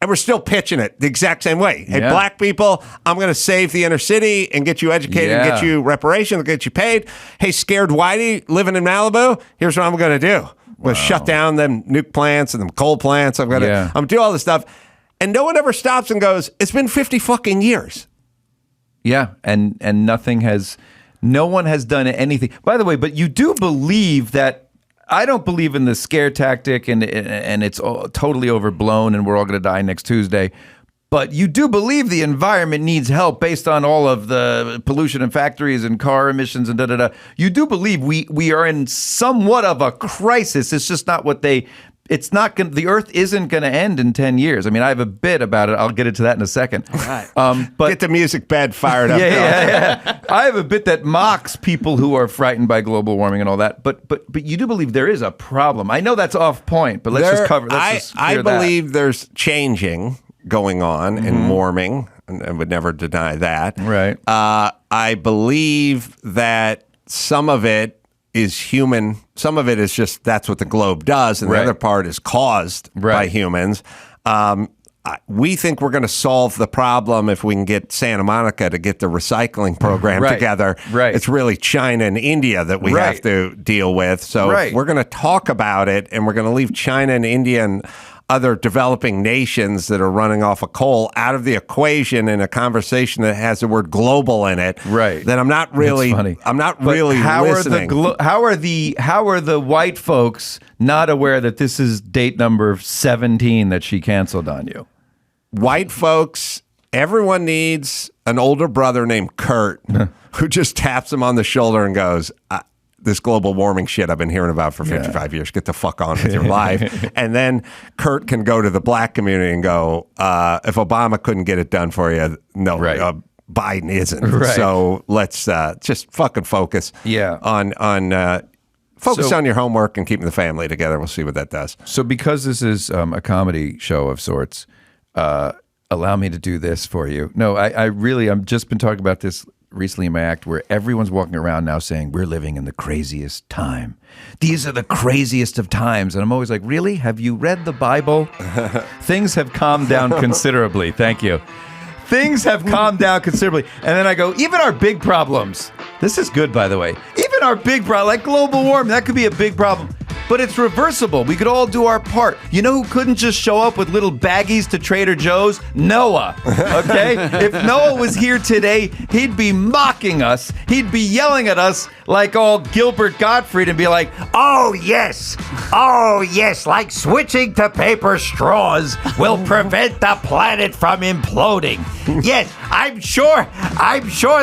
And we're still pitching it the exact same way. Hey, black people, I'm going to save the inner city and get you educated and get you reparations, get you paid. Hey, scared whitey living in Malibu, here's what I'm going to do. I'm going to shut down them nuke plants and them coal plants. I'm going to do all this stuff. And no one ever stops and goes, it's been 50 fucking years. Yeah, and no one has done anything. By the way, but you do believe that, I don't believe in the scare tactic and it's totally overblown and we're all going to die next Tuesday. But you do believe the environment needs help based on all of the pollution in factories and car emissions and da-da-da. You do believe we are in somewhat of a crisis. It's just not what it's not going. The Earth isn't going to end in 10 years. I mean, I have a bit about it. I'll get into that in a second. All right. But get the music bed fired up. Yeah. I have a bit that mocks people who are frightened by global warming and all that. But you do believe there is a problem. I know that's off point, but let's just cover. I believe there's changing going on and warming, and I would never deny that. Right. I believe that some of it is human. Some of it is just that's what the globe does, and the other part is caused by humans. We think we're going to solve the problem if we can get Santa Monica to get the recycling program together. Right. It's really China and India that we have to deal with. So we're going to talk about it, and we're going to leave China and India and other developing nations that are running off of coal out of the equation in a conversation that has the word global in it. Right. Then I'm not really listening. How are the white folks not aware that this is date number 17 that she canceled on you? White folks, everyone needs an older brother named Kurt who just taps him on the shoulder and goes, this global warming shit I've been hearing about for 55 years. Get the fuck on with your life. And then Kurt can go to the black community and go, if Obama couldn't get it done for you, no, Biden isn't. Right. So let's just fucking focus on focus on your homework and keeping the family together. We'll see what that does. So because this is a comedy show of sorts, allow me to do this for you. No, I've just been talking about this recently in my act where everyone's walking around now saying we're living in the craziest time. These are the craziest of times. And I'm always like, really? Have you read the Bible? Things have calmed down considerably. Thank you. Things have calmed down considerably. And then I go, even our big problems. This is good, by the way. Even our big problem, like global warming, that could be a big problem. But it's reversible. We could all do our part. You know who couldn't just show up with little baggies to Trader Joe's? Noah. Okay? If Noah was here today, he'd be mocking us. He'd be yelling at us like all Gilbert Gottfried and be like, oh yes, like switching to paper straws will prevent the planet from imploding. Yes, I'm sure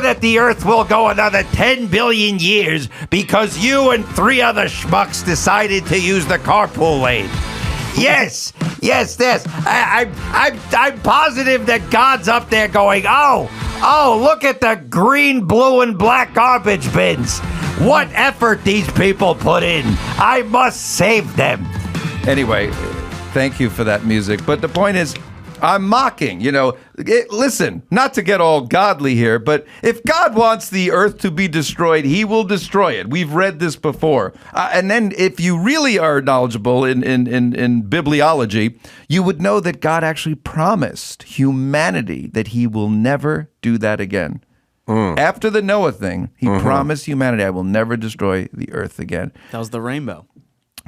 that the Earth will go another 10 billion years because you and 3 other schmucks decided to use the carpool lane. Yes. I'm positive that God's up there going, oh, look at the green, blue, and black garbage bins. What effort these people put in. I must save them. Anyway, thank you for that music. But the point is, I'm mocking, listen, not to get all godly here, but if God wants the earth to be destroyed, he will destroy it. We've read this before. And then if you really are knowledgeable in bibliology, you would know that God actually promised humanity that he will never do that again. After the Noah thing, he promised humanity, I will never destroy the earth again. That was the rainbow.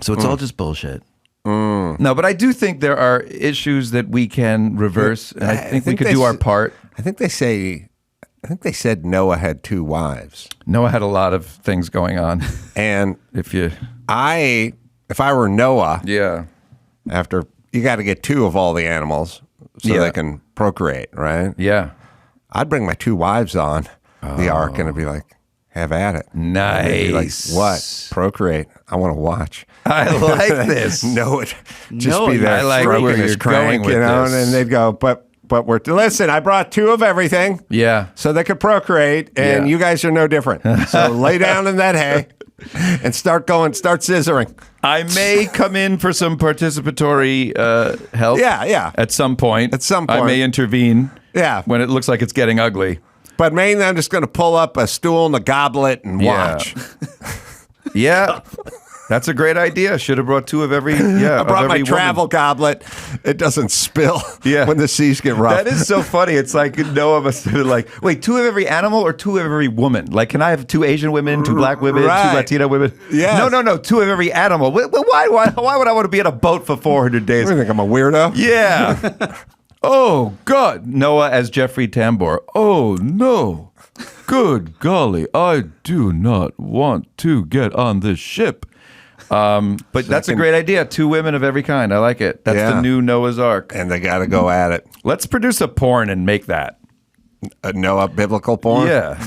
So it's all just bullshit. No, but I do think there are issues that we can reverse, and I think we could do our part. I think they said Noah had 2 wives. Noah had a lot of things going on. And if I were Noah, yeah, after you got to get 2 of all the animals so they can procreate, right? Yeah. I'd bring my 2 wives on the ark and it'd be like, have at it. Nice. Like, what? Procreate. I want to watch. I like this. Noah just be there I like stroking where his you're crank, going with this. and they'd go, but listen, I brought 2 of everything. Yeah. So they could procreate, and you guys are no different. So lay down in that hay and start scissoring. I may come in for some participatory help. Yeah. At some point. I may intervene. Yeah. When it looks like it's getting ugly. But mainly I'm just going to pull up a stool and a goblet and watch. Yeah. That's a great idea. Should have brought 2 of every. Yeah, I brought my woman. travel goblet. It doesn't spill when the seas get rough. That is so funny. It's like Noah must have been like, wait, 2 of every animal or 2 of every woman? Like, can I have 2 Asian women, 2 black women, 2 Latino women? Yeah. No. 2 of every animal. Why would I want to be on a boat for 400 days? What do you think? I'm a weirdo? Yeah. Oh, God. Noah as Jeffrey Tambor. Oh, no. Good golly. I do not want to get on this ship. But that's a great idea. 2 women of every kind. I like it. That's the new Noah's Ark. And they got to go at it. Let's produce a porn and make that. A Noah biblical porn? Yeah.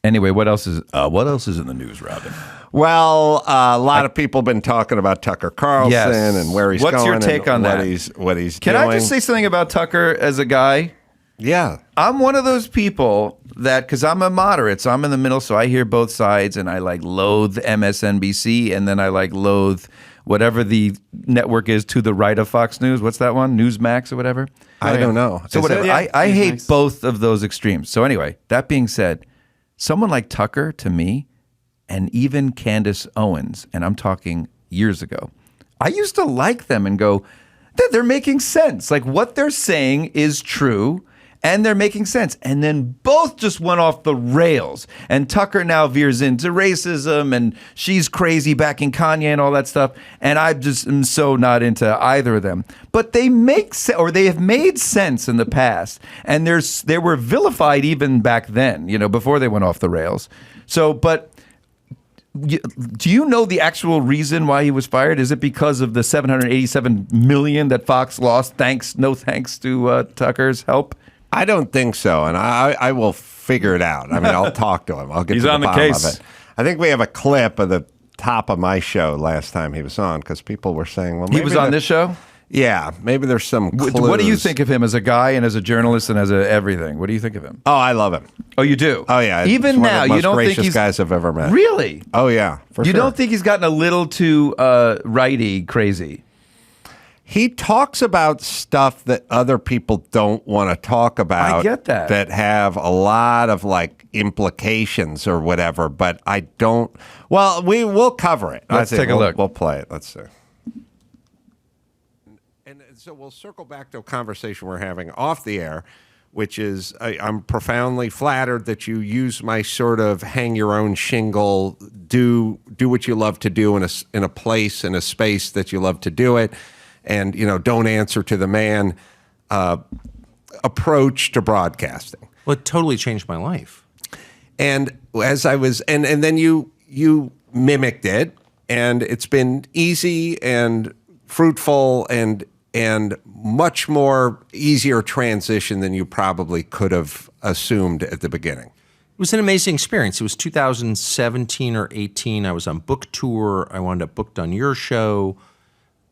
Anyway, what else is in the news, Robin? Well, a lot of people have been talking about Tucker Carlson and where he's going. What's your take on that? What he's Can doing. I just say something about Tucker as a guy? Yeah. I'm one of those people that, because I'm a moderate, so I'm in the middle, so I hear both sides, and I like loathe MSNBC, and then I like loathe whatever the network is to the right of Fox News. What's that one? Newsmax or whatever? I don't know. So whatever. Yeah, I hate Newsmax. both of those extremes. So anyway, that being said, someone like Tucker, to me, and even Candace Owens, and I'm talking years ago, I used to like them and go, they're making sense. Like what they're saying is true. And they're making sense. And then both just went off the rails. And Tucker now veers into racism and she's crazy backing Kanye and all that stuff. And I just am so not into either of them. But they make sense, or they have made sense in the past. And they were vilified even back then, before they went off the rails. So, but do you know the actual reason why he was fired? Is it because of the $787 million that Fox lost? No thanks to Tucker's help? I don't think so, and I will figure it out. I mean, I'll talk to him. I'll get to the on the bottom case. of it. I think we have a clip of the top of my show last time he was on because people were saying, well, maybe he was on this show? Yeah, maybe there's some clues. What do you think of him as a guy and as a journalist and as everything? What do you think of him? Oh, I love him. Oh, you do? Oh, yeah. Even He's one now, of the most you don't think gracious he's guys I've ever met. Really? Oh, yeah, for you sure. don't think he's gotten a little too righty crazy? He talks about stuff that other people don't want to talk about. I get that. That have a lot of like implications or whatever, but I don't. Well, we'll cover it. Let's take a look. We'll play it. Let's see. And so we'll circle back to a conversation we're having off the air, which is I'm profoundly flattered that you use my sort of hang your own shingle, do what you love to do in a place, in a space that you love to do it. And, don't answer to the man approach to broadcasting. Well, it totally changed my life. And as I was, and then you mimicked it, and it's been easy and fruitful and much more easier transition than you probably could have assumed at the beginning. It was an amazing experience. It was 2017 or 18. I was on book tour. I wound up booked on your show.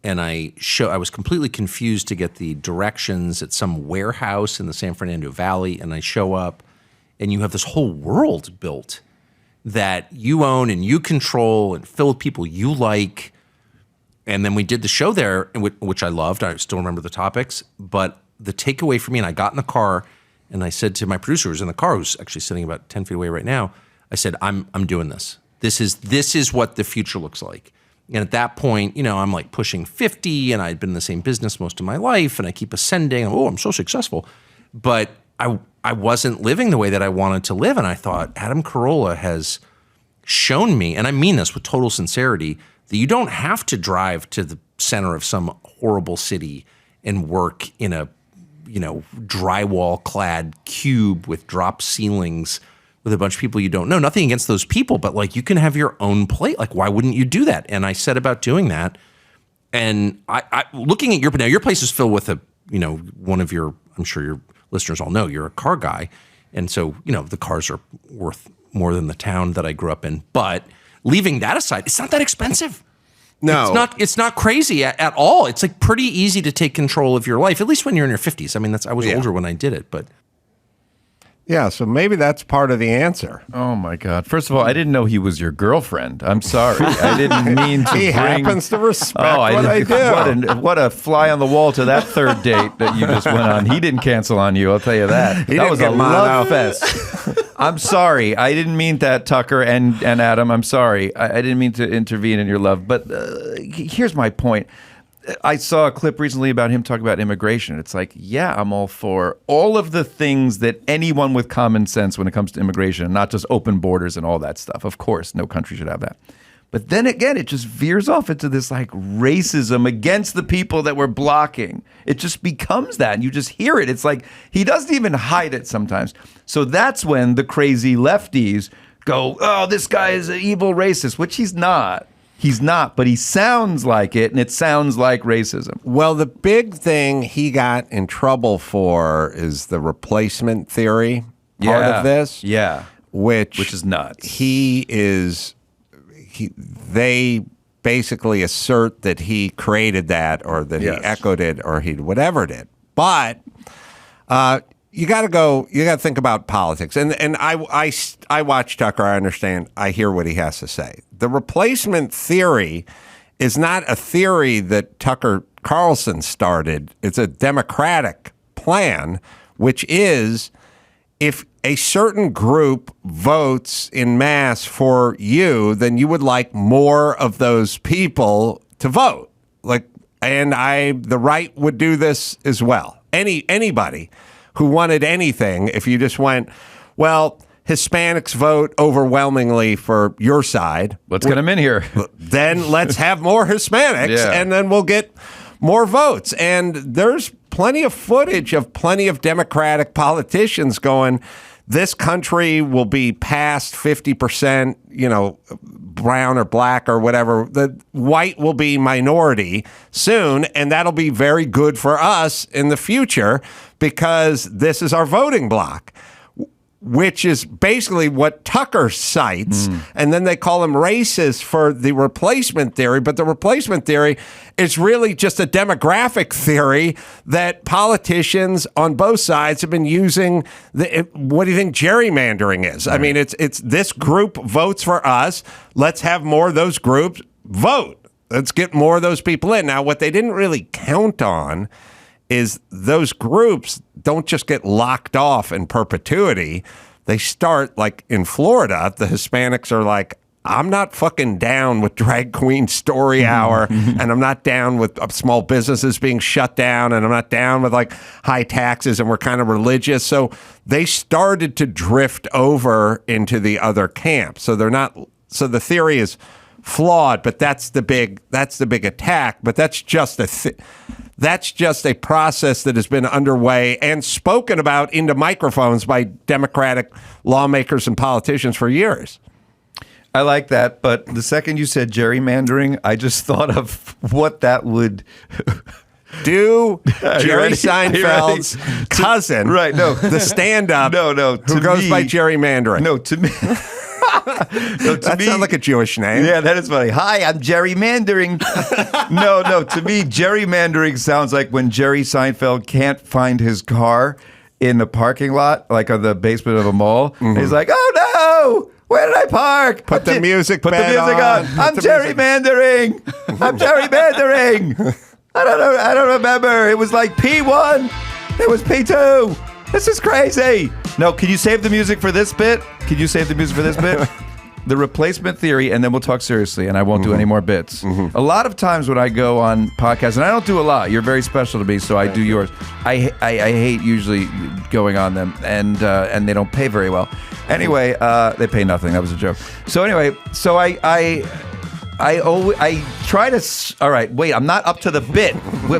And I was completely confused to get the directions at some warehouse in the San Fernando Valley. And I show up, and you have this whole world built that you own and you control and fill with people you like. And then we did the show there, which I loved. I still remember the topics. But the takeaway for me, and I got in the car, and I said to my producer who's in the car, who's actually sitting about 10 feet away right now, I said, I'm doing this. This is what the future looks like. And at that point, I'm like pushing 50 and I'd been in the same business most of my life and I keep ascending. Oh, I'm so successful. But I wasn't living the way that I wanted to live. And I thought, Adam Carolla has shown me, and I mean this with total sincerity, that you don't have to drive to the center of some horrible city and work in a, drywall-clad cube with drop ceilings with a bunch of people you don't know. Nothing against those people, but like you can have your own place. Like, why wouldn't you do that? And I set about doing that. And I looking at your place is filled with one of your, I'm sure your listeners all know, you're a car guy. And so, the cars are worth more than the town that I grew up in. But leaving that aside, it's not that expensive. No. It's not crazy at all. It's like pretty easy to take control of your life, at least when you're in your 50s. I mean, I was older when I did it, but. Yeah, so maybe that's part of the answer. Oh my God! First of all, I didn't know he was your girlfriend. I'm sorry. I didn't mean to. He happens to respect what I do. What a fly on the wall to that third date that you just went on. He didn't cancel on you. I'll tell you that. That was a love fest. I'm sorry. I didn't mean that, Tucker and Adam. I'm sorry. I didn't mean to intervene in your love. But here's my point. I saw a clip recently about him talking about immigration. It's like, yeah, I'm all for all of the things that anyone with common sense when it comes to immigration, not just open borders and all that stuff. Of course, no country should have that. But then again, it just veers off into this like racism against the people that we're blocking. It just becomes that, and you just hear it. It's like he doesn't even hide it sometimes. So that's when the crazy lefties go, oh, this guy is an evil racist, which he's not. He's not, but he sounds like it, and it sounds like racism. Well, the big thing he got in trouble for is the replacement theory part of this. Yeah. Which is nuts. They basically assert that he created that or that he echoed it or he whatever did. But you got to think about politics. And I watch Tucker, I understand, I hear what he has to say. The replacement theory is not a theory that Tucker Carlson started. It's a Democratic plan, which is if a certain group votes in mass for you, then you would like more of those people to vote. The right would do this as well. Anybody who wanted anything, if you just went, well, Hispanics vote overwhelmingly for your side. Let's get them in here. Then let's have more Hispanics, and then we'll get more votes. And there's plenty of footage of plenty of Democratic politicians going, this country will be past 50%, brown or black or whatever. The white will be minority soon, and that'll be very good for us in the future because this is our voting bloc, which is basically what Tucker cites. And then they call him racist for the replacement theory. But the replacement theory is really just a demographic theory that politicians on both sides have been using. What do you think gerrymandering is? Right. I mean, it's this group votes for us. Let's have more of those groups vote. Let's get more of those people in. Now, what they didn't really count on is those groups don't just get locked off in perpetuity. They start, like in Florida, the Hispanics are like, I'm not fucking down with drag queen story hour, and I'm not down with small businesses being shut down, and I'm not down with like high taxes, and we're kind of religious. So they started to drift over into the other camp. So they're not. So the theory is flawed, but that's the big attack. But that's just a process that has been underway and spoken about into microphones by Democratic lawmakers and politicians for years. I like that, but the second you said gerrymandering, I just thought of what that would do. Jerry Seinfeld's cousin, right? No, the stand-up, no, who goes by gerrymandering. No, to me. That sounds like a Jewish name. Yeah, that is funny. Hi, I'm gerrymandering. No. To me, gerrymandering sounds like when Jerry Seinfeld can't find his car in the parking lot, like on the basement of a mall. Mm-hmm. He's like, oh no, where did I park? Put the music on. I'm gerrymandering. I'm gerrymandering. I don't remember. It was like P1. It was P2. This is crazy. No, can you save the music for this bit? the replacement theory, and then we'll talk seriously, and I won't do any more bits. A lot of times when I go on podcasts, and I don't do a lot, you're very special to me, so I do yours. I hate usually going on them, and they don't pay very well. Anyway, they pay nothing. That was a joke. So anyway, so I try to. All right, wait. I'm not up to the bit.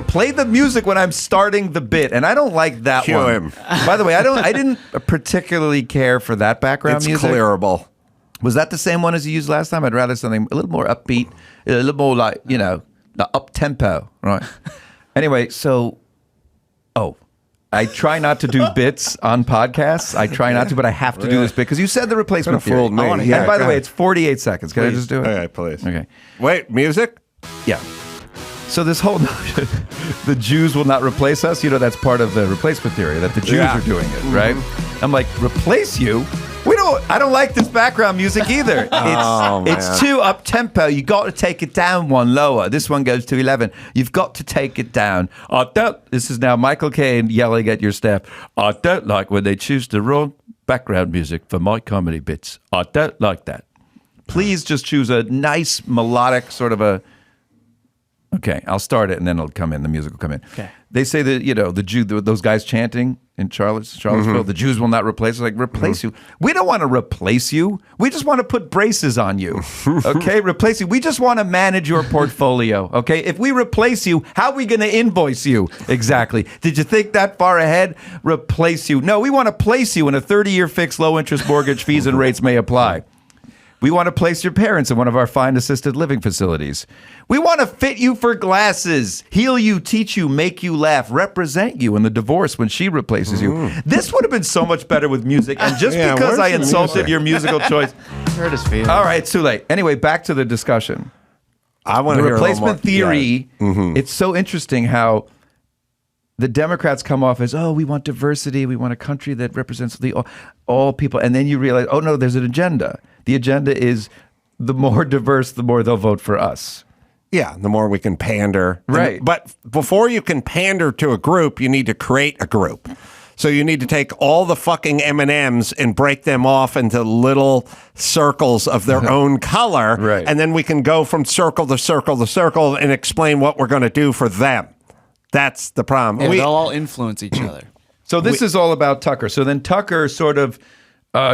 Play the music when I'm starting the bit, and I don't like that Cue one. him. By the way, I didn't particularly care for that background It's music. clearable. Was that the same one as you used last time? I'd rather something a little more upbeat, a little more like up tempo, right? Anyway, so I try not to do bits on podcasts. I try not to, but I have to do this bit because you said the replacement Could've fooled theory. me. And by the way, ahead. it's 48 seconds. Can I just do it? Okay, please. Okay. Wait, music? Yeah. So this whole notion, the Jews will not replace us, that's part of the replacement theory, that the Jews are doing it, right? I'm like, replace you? I don't like this background music either. It's too up-tempo. You got to take it down one lower. This one goes to 11. You've got to take it down. This is now Michael Caine yelling at your staff. I don't like when they choose the wrong background music for my comedy bits. I don't like that. Please just choose a nice melodic sort of a... Okay, I'll start it and then it'll come in. The music will come in. Okay. They say that, those guys chanting in Charlottesville, the Jews will not replace us. Like, replace you? We don't want to replace you. We just want to put braces on you. Okay, replace you. We just want to manage your portfolio. Okay, if we replace you, how are we going to invoice you? Exactly. Did you think that far ahead? Replace you. No, we want to place you in a 30-year fixed low-interest mortgage. Fees and rates may apply. We want to place your parents in one of our fine assisted living facilities. We want to fit you for glasses, heal you, teach you, make you laugh, represent you in the divorce when she replaces you. This would have been so much better with music. And just because I insulted your musical choice. Hurt his feelings. All right, it's too late. Anyway, back to the discussion. I want The to hear replacement theory, Yeah. it's so interesting how the Democrats come off as, we want diversity. We want a country that represents all people. And then you realize, no, there's an agenda. The agenda is the more diverse, the more they'll vote for us. Yeah, the more we can pander. Right. But before you can pander to a group, you need to create a group. So you need to take all the fucking M&Ms and break them off into little circles of their own color. Right. And then we can go from circle to circle to circle and explain what we're going to do for them. That's the problem. Yeah, they'll all influence each other. So this is all about Tucker. So then Tucker sort of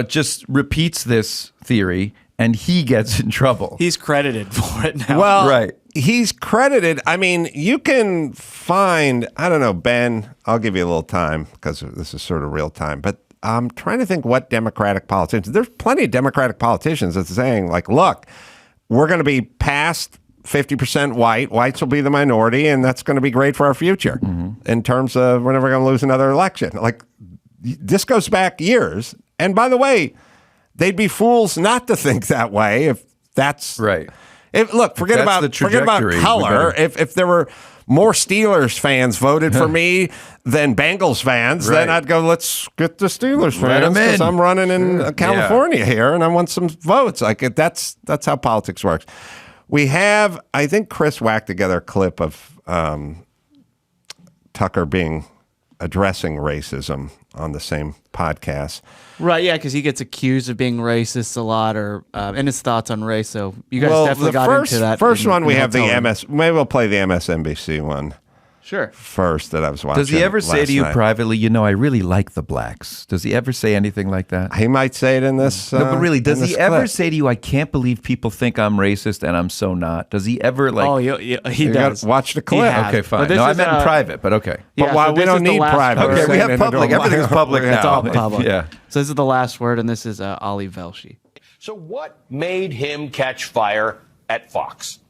just repeats this theory, and he gets in trouble. He's credited for it now. Well, right. He's credited. I mean, you can find, I don't know, Ben, I'll give you a little time because this is sort of real time, but I'm trying to think what Democratic politicians, there's plenty of Democratic politicians that's saying, like, look, we're going to be past 50% white. Whites will be the minority, and that's going to be great for our future in terms of we're never going to lose another election. Like, this goes back years. And by the way, they'd be fools not to think that way if that's right. Forget about color. If there were more Steelers fans voted for me than Bengals fans, then I'd go, let's get the Steelers fans because I'm running in California here and I want some votes. Like that's how politics works. We have, I think Chris whacked together a clip of Tucker addressing racism on the same podcast. Right, yeah, because he gets accused of being racist a lot, or in his thoughts on race. So you guys definitely got into that. First one, we have the MS. Maybe we'll play the MSNBC one. Sure. First that I was watching. Does he ever say to you night. privately, I really like the blacks? Does he ever say anything like that? He might say it in this. No, but really, does he ever clip. say to you, I can't believe people think I'm racist and I'm so not? Does he ever like... he does. Watch the clip. Okay, fine. No, I meant in private, but okay. But why we don't need private? Okay, we have public. Everything's public now. It's all public. Yeah. So this is the last word, and this is Ali Velshi. So what made him catch fire at Fox?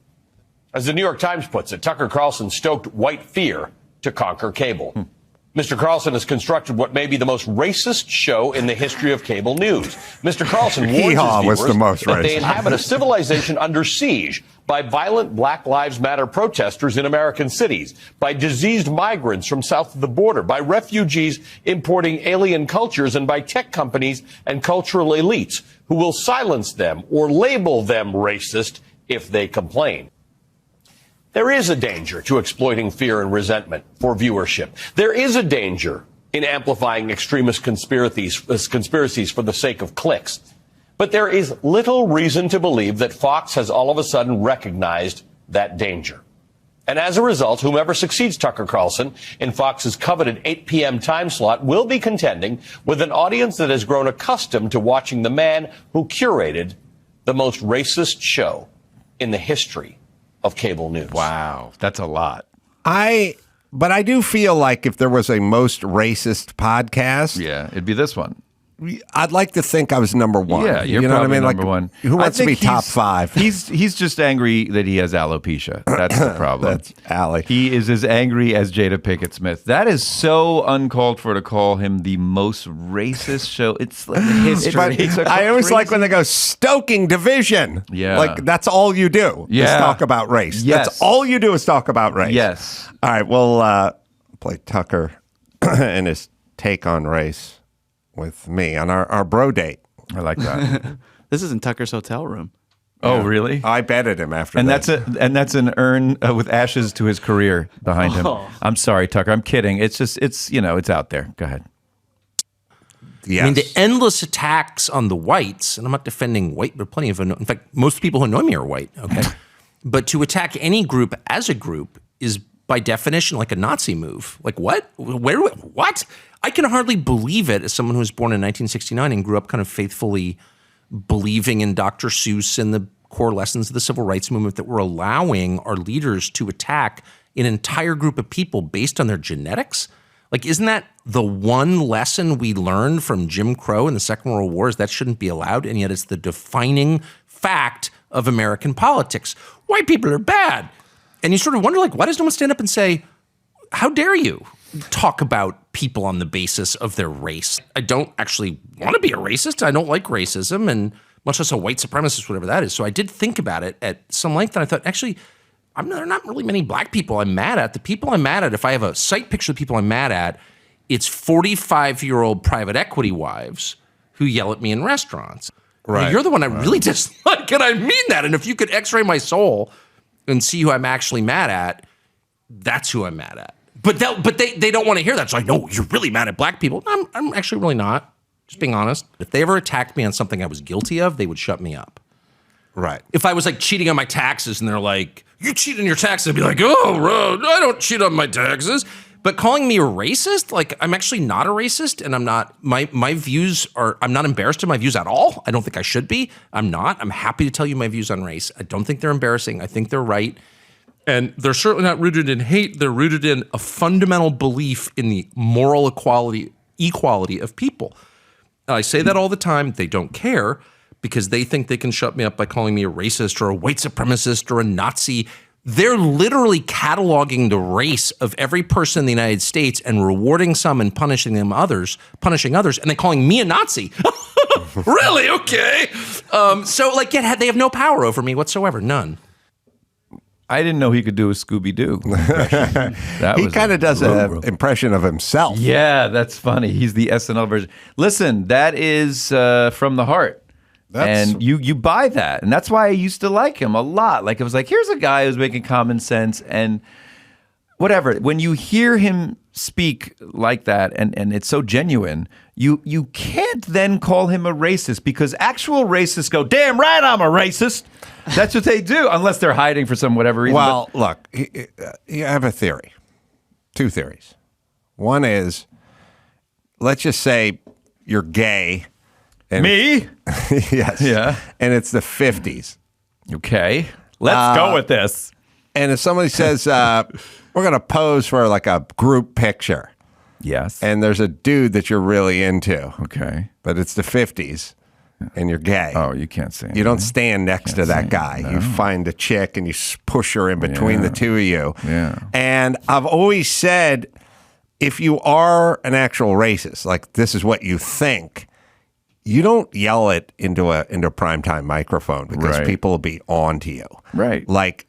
As the New York Times puts it, Tucker Carlson stoked white fear to conquer cable. Mr. Carlson has constructed what may be the most racist show in the history of cable news. Mr. Carlson warns his viewers that they inhabit a civilization under siege by violent Black Lives Matter protesters in American cities, by diseased migrants from south of the border, by refugees importing alien cultures, and by tech companies and cultural elites who will silence them or label them racist if they complain. There is a danger to exploiting fear and resentment for viewership. There is a danger in amplifying extremist conspiracies for the sake of clicks. But there is little reason to believe that Fox has all of a sudden recognized that danger. And as a result, whomever succeeds Tucker Carlson in Fox's coveted 8 p.m. time slot will be contending with an audience that has grown accustomed to watching the man who curated the most racist show in the history of cable news. Wow, that's a lot. But I do feel like if there was a most racist podcast, Yeah, it'd be this one. I'd like to think I was number one. Yeah, you're you know what I probably mean? number Like, one. Who wants to be think top five? He's just angry that he has alopecia. That's the problem. That's Allie. He is as angry as Jada Pinkett Smith. That is so uncalled for to call him the most racist show. It's like history. But I always like when they go stoking division. Yeah. Like that's all you do is Yeah. talk about race. Yes. That's all you do is talk about race. Yes. All right, we'll play Tucker and his take on race with me on our bro date. I like that. This is in Tucker's hotel room. Oh, really? I betted him after And that. that's an urn with ashes to his career behind him. Oh. I'm sorry, Tucker. I'm kidding. It's it's out there. Go ahead. Yes. I mean, the endless attacks on the whites, and I'm not defending white, but plenty of, in fact, most people who know me are white, okay? But to attack any group as a group is by definition like a Nazi move. Like what? What? I can hardly believe it as someone who was born in 1969 and grew up kind of faithfully believing in Dr. Seuss and the core lessons of the civil rights movement that we're allowing our leaders to attack an entire group of people based on their genetics. Like, isn't that the one lesson we learned from Jim Crow in the Second World War is that shouldn't be allowed? And yet it's the defining fact of American politics. White people are bad. And you sort of wonder, like, why does no one stand up and say, how dare you talk about people on the basis of their race? I don't actually want to be a racist. I don't like racism, and much less a white supremacist, whatever that is. So I did think about it at some length, and I thought, actually, there are not really many black people I'm mad at. The people I'm mad at, if I have a sight picture of the people I'm mad at, it's 45-year-old private equity wives who yell at me in restaurants. Right. Now, you're the one I really dislike, and I mean that. And if you could x-ray my soul and see who I'm actually mad at, that's who I'm mad at. But they don't want to hear that. So I know you're really mad at black people. I'm actually really not. Just being honest. If they ever attacked me on something I was guilty of, they would shut me up. Right. If I was like cheating on my taxes and they're like, you cheat on your taxes, I'd be like, oh, I don't cheat on my taxes. But calling me a racist, like I'm actually not a racist, and I'm not, my views are, I'm not embarrassed of my views at all. I don't think I should be. I'm not. I'm happy to tell you my views on race. I don't think they're embarrassing. I think they're right. And they're certainly not rooted in hate. They're rooted in a fundamental belief in the moral equality of people. And I say that all the time. They don't care because they think they can shut me up by calling me a racist or a white supremacist or a Nazi. They're literally cataloging the race of every person in the United States and rewarding some and punishing others, and then calling me a Nazi. Really? Okay. So like, yeah, they have no power over me whatsoever. None. I didn't know he could do a Scooby-Doo. He kind of does an impression of himself. Yeah, that's funny. He's the SNL version. Listen, that is from the heart. And you buy that. And that's why I used to like him a lot. Like, it was like, here's a guy who's making common sense and whatever. When you hear him speak like that, and it's so genuine, you can't then call him a racist, because actual racists go, damn right I'm a racist. That's what they do, unless they're hiding for some whatever reason. Well, look, you have a theory. Two theories. One is, let's just say you're gay. And me? Yes. Yeah. And it's the 50s. Okay. Let's go with this. And if somebody says, we're going to pose for like a group picture. Yes. And there's a dude that you're really into. Okay. But it's the 50s and you're gay. Oh, you can't say You don't stand next to that guy. no. You find a chick and you push her in between the two of you. Yeah. And I've always said, if you are an actual racist, like this is what you think, you don't yell it into a primetime microphone, because Right. people will be on to you. Right. Like,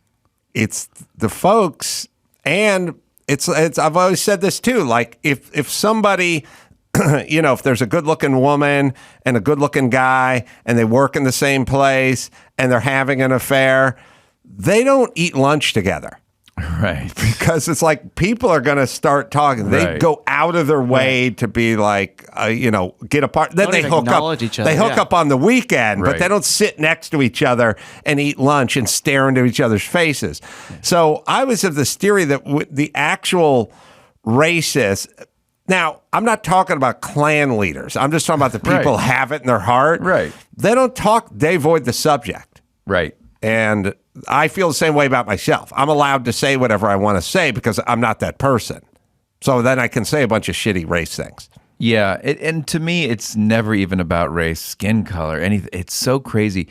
it's the folks, and it's I've always said this too, like if somebody if there's a good-looking woman and a good-looking guy and they work in the same place and they're having an affair, they don't eat lunch together. Right. Because it's like people are going to start talking. They Right. go out of their way to be like, get apart. Then Don't they even hook up. acknowledge each other, They hook yeah. up on the weekend, but Right. they don't sit next to each other and eat lunch and stare into each other's faces. So I was of this theory that the actual racists. Now, I'm not talking about Klan leaders. I'm just talking about the people Right. who have it in their heart. Right. They don't talk. They avoid the subject. Right. And I feel the same way about myself. I'm allowed to say whatever I want to say because I'm not that person. So then I can say a bunch of shitty race things. Yeah, and to me, it's never even about race, skin color, anything. It's so crazy.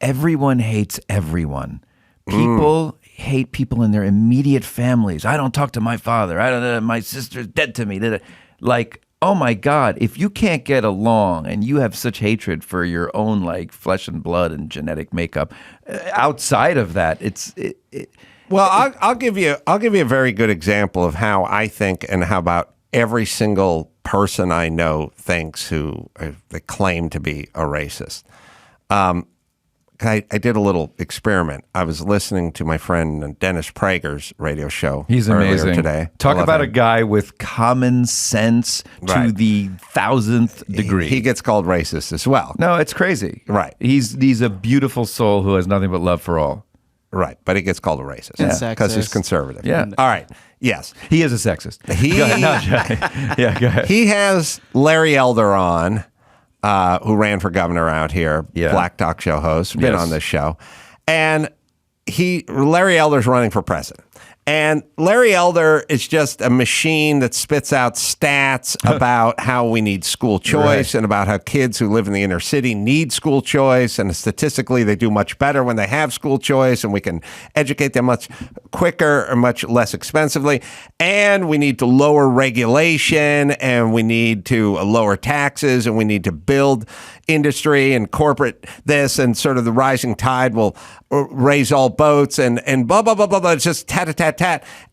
Everyone hates everyone. People hate people in their immediate families. I don't talk to my father. I don't know. My sister's dead to me. Like, oh my God, if you can't get along and you have such hatred for your own like flesh and blood and genetic makeup, outside of that, Well, I'll give you a very good example of how I think and how about every single person I know thinks who they claim to be a racist. I did a little experiment. I was listening to my friend Dennis Prager's radio show. He's earlier amazing. today. Talk about him. a guy with common sense to Right. the 1000th degree. He gets called racist as well. No, it's crazy. Right. He's a beautiful soul who has nothing but love for all. Right, but he gets called a racist And because he's sexist. conservative. Yeah. All right. Yes. He is a sexist. Go ahead. No, yeah, go ahead. He has Larry Elder on, who ran for governor out here, Yeah. black talk show host, been Yes. on this show. And Larry Elder's running for president. And Larry Elder is just a machine that spits out stats about how we need school choice and about how kids who live in the inner city need school choice. And statistically, they do much better when they have school choice, and we can educate them much quicker or much less expensively. And we need to lower regulation, and we need to lower taxes, and we need to build industry and corporate this, and sort of the rising tide will raise all boats, and blah, blah, blah, blah, blah. It's just tat.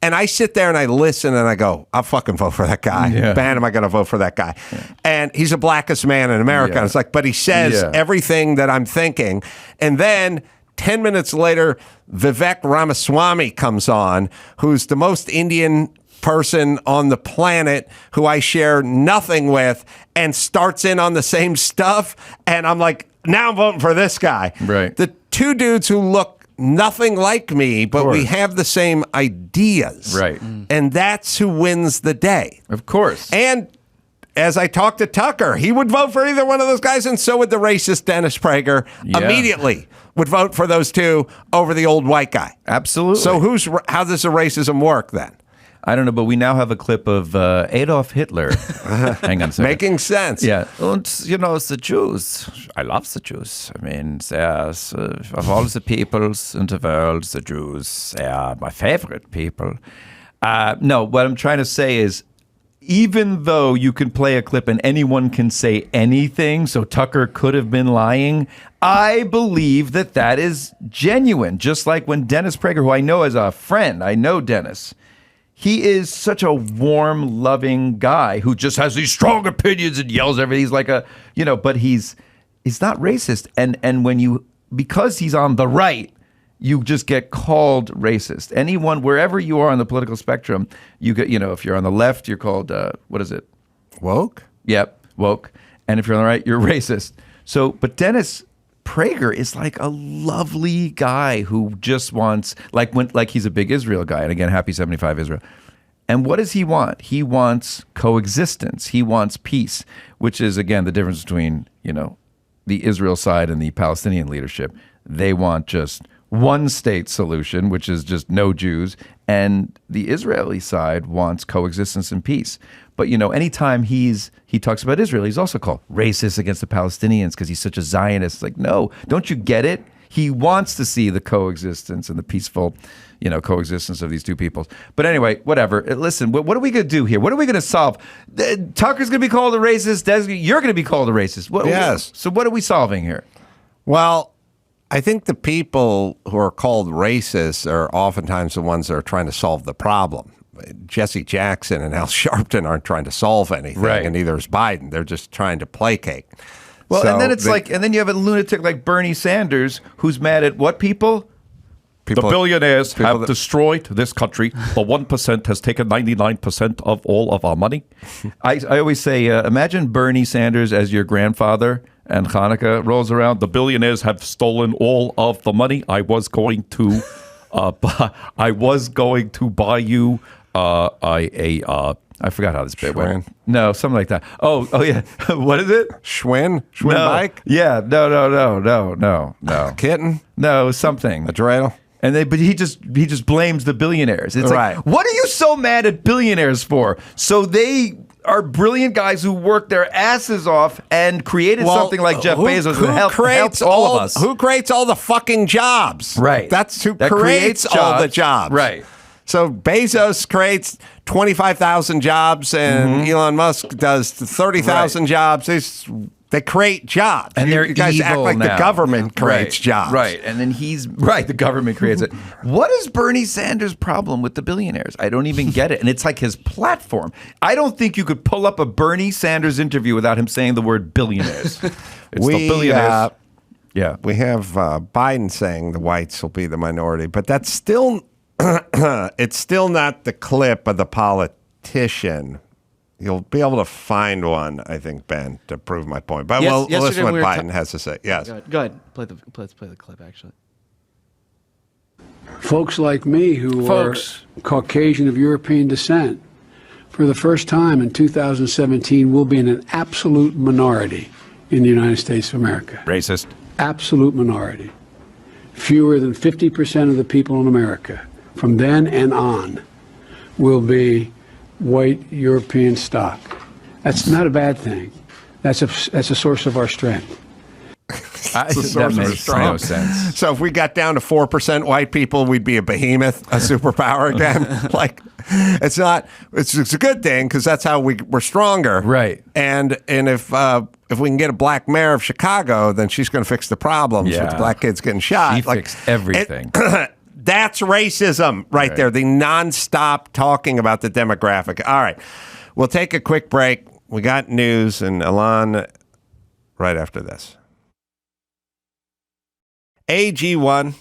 And I sit there and I listen and I go, I'll fucking vote for that guy. Yeah. Man, am I going to vote for that guy? Yeah. And he's the blackest man in America. Yeah. And it's like, but he says everything that I'm thinking. And then 10 minutes later, Vivek Ramaswamy comes on, who's the most Indian person on the planet who I share nothing with, and starts in on the same stuff. And I'm like, now I'm voting for this guy. Right. The two dudes who look nothing like me, but we have the same ideas. Right. And that's who wins the day. Of course. And as I talked to Tucker, he would vote for either one of those guys, and so would the racist Dennis Prager. Yeah. Immediately would vote for those two over the old white guy. Absolutely. So how does the racism work then? I don't know, but we now have a clip of Adolf Hitler. Hang on a second. Making sense. Yeah. And, the Jews. I love the Jews. I mean, there's, of all the peoples in the world, the Jews, they are my favorite people. No, what I'm trying to say is, even though you can play a clip and anyone can say anything, so Tucker could have been lying, I believe that is genuine. Just like when Dennis Prager, who I know as a friend, I know Dennis, he is such a warm, loving guy who just has these strong opinions and yells everything. He's like but he's not racist. And when because he's on the right, you just get called racist. Anyone, wherever you are on the political spectrum, you get, if you're on the left, you're called, what is it? Woke? Yep, woke. And if you're on the right, you're racist. So, but Dennis Prager is like a lovely guy who just wants, like he's a big Israel guy. And again, happy 75 Israel. And what does he want? He wants coexistence. He wants peace, which is, again, the difference between, the Israel side and the Palestinian leadership. They want just one state solution, which is just no Jews. And the Israeli side wants coexistence and peace. But, anytime he talks about Israel, he's also called racist against the Palestinians because he's such a Zionist. Like, no, don't you get it? He wants to see the coexistence and the peaceful, coexistence of these two peoples. But anyway, whatever. Listen, what are we going to do here? What are we going to solve? Tucker's going to be called a racist. You're going to be called a racist. Yes. So what are we solving here? Well, I think the people who are called racists are oftentimes the ones that are trying to solve the problem. Jesse Jackson and Al Sharpton aren't trying to solve anything, and neither is Biden. They're just trying to placate. Well, and then and then you have a lunatic like Bernie Sanders who's mad at what people? People, the billionaires have that- destroyed this country. The 1% has taken 99% of all of our money. I always say, imagine Bernie Sanders as your grandfather, and Hanukkah rolls around. The billionaires have stolen all of the money. I was going to buy you I forgot how this bit went. No, something like that. Oh yeah. What is it? Schwinn bike? Yeah. No. Kitten? No, something. A dreidel? But he just blames the billionaires. It's right. like, what are you so mad at billionaires for? So they are brilliant guys who worked their asses off and created something like Jeff Bezos who helps all of us. Who creates all the fucking jobs? Right. That creates all the jobs. Right. So Bezos creates 25,000 jobs and Elon Musk does 30,000 jobs. They create jobs. And you guys act like the government creates jobs. Right. And then the government creates it. What is Bernie Sanders' problem with the billionaires? I don't even get it. And it's like his platform. I don't think you could pull up a Bernie Sanders interview without him saying the word billionaires. It's the billionaires. Yeah. We have Biden saying the whites will be the minority, but that's still... it's still not the clip of the politician. You'll be able to find one, I think, Ben, to prove my point. But we'll listen to what Biden has to say. Yes. Go ahead. Let's play the clip, actually. Folks like me who are Caucasian of European descent, for the first time in 2017, will be in an absolute minority in the United States of America. Racist. Absolute minority. Fewer than 50% of the people in America from then and on will be white European stock. That's not a bad thing. That's a source of our strength. That makes no sense. So if we got down to 4% white people, we'd be a behemoth, a superpower again. It's a good thing because that's how we're stronger. Right. And if we can get a black mayor of Chicago, then she's going to fix the problems with the black kids getting shot. She fixed everything. That's racism right there. The nonstop talking about the demographic. All right. We'll take a quick break. We got news and Elon right after this. AG1.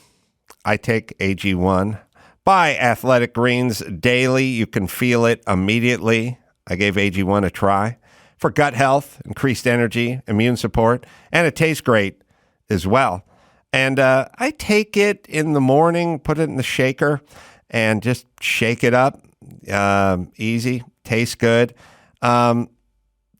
I take AG1. Buy Athletic Greens daily. You can feel it immediately. I gave AG1 a try for gut health, increased energy, immune support, and it tastes great as well. And I take it in the morning, put it in the shaker, and just shake it up. Easy, tastes good. The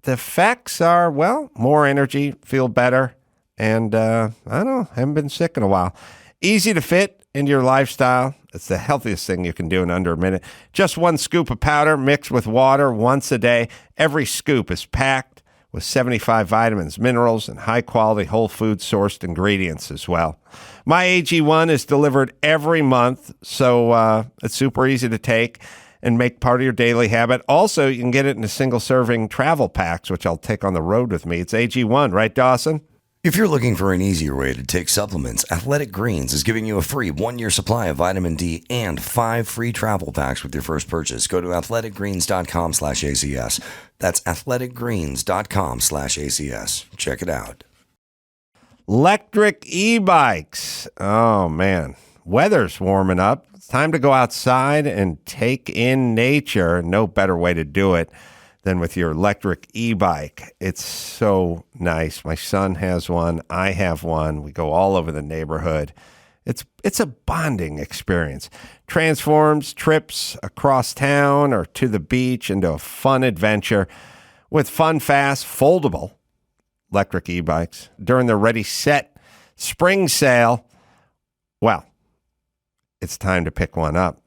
effects are, more energy, feel better. And I don't know, haven't been sick in a while. Easy to fit into your lifestyle. It's the healthiest thing you can do in under a minute. Just 1 scoop of powder mixed with water once a day. Every scoop is packed with 75 vitamins, minerals, and high-quality whole food sourced ingredients as well. My AG1 is delivered every month, so it's super easy to take and make part of your daily habit. Also, you can get it in a single-serving travel packs, which I'll take on the road with me. It's AG1, right, Dawson? If you're looking for an easier way to take supplements, Athletic Greens is giving you a free 1-year supply of vitamin D and 5 free travel packs with your first purchase. Go to athleticgreens.com/ACS. That's athleticgreens.com/ACS. Check it out. Electric e-bikes. Oh, man. Weather's warming up. It's time to go outside and take in nature. No better way to do it than with your electric e-bike. It's so nice. My son has one. I have one. We go all over the neighborhood. It's a bonding experience. Transforms trips across town or to the beach into a fun adventure with fun, fast, foldable electric e-bikes. During the Ready, Set spring sale, well, it's time to pick one up.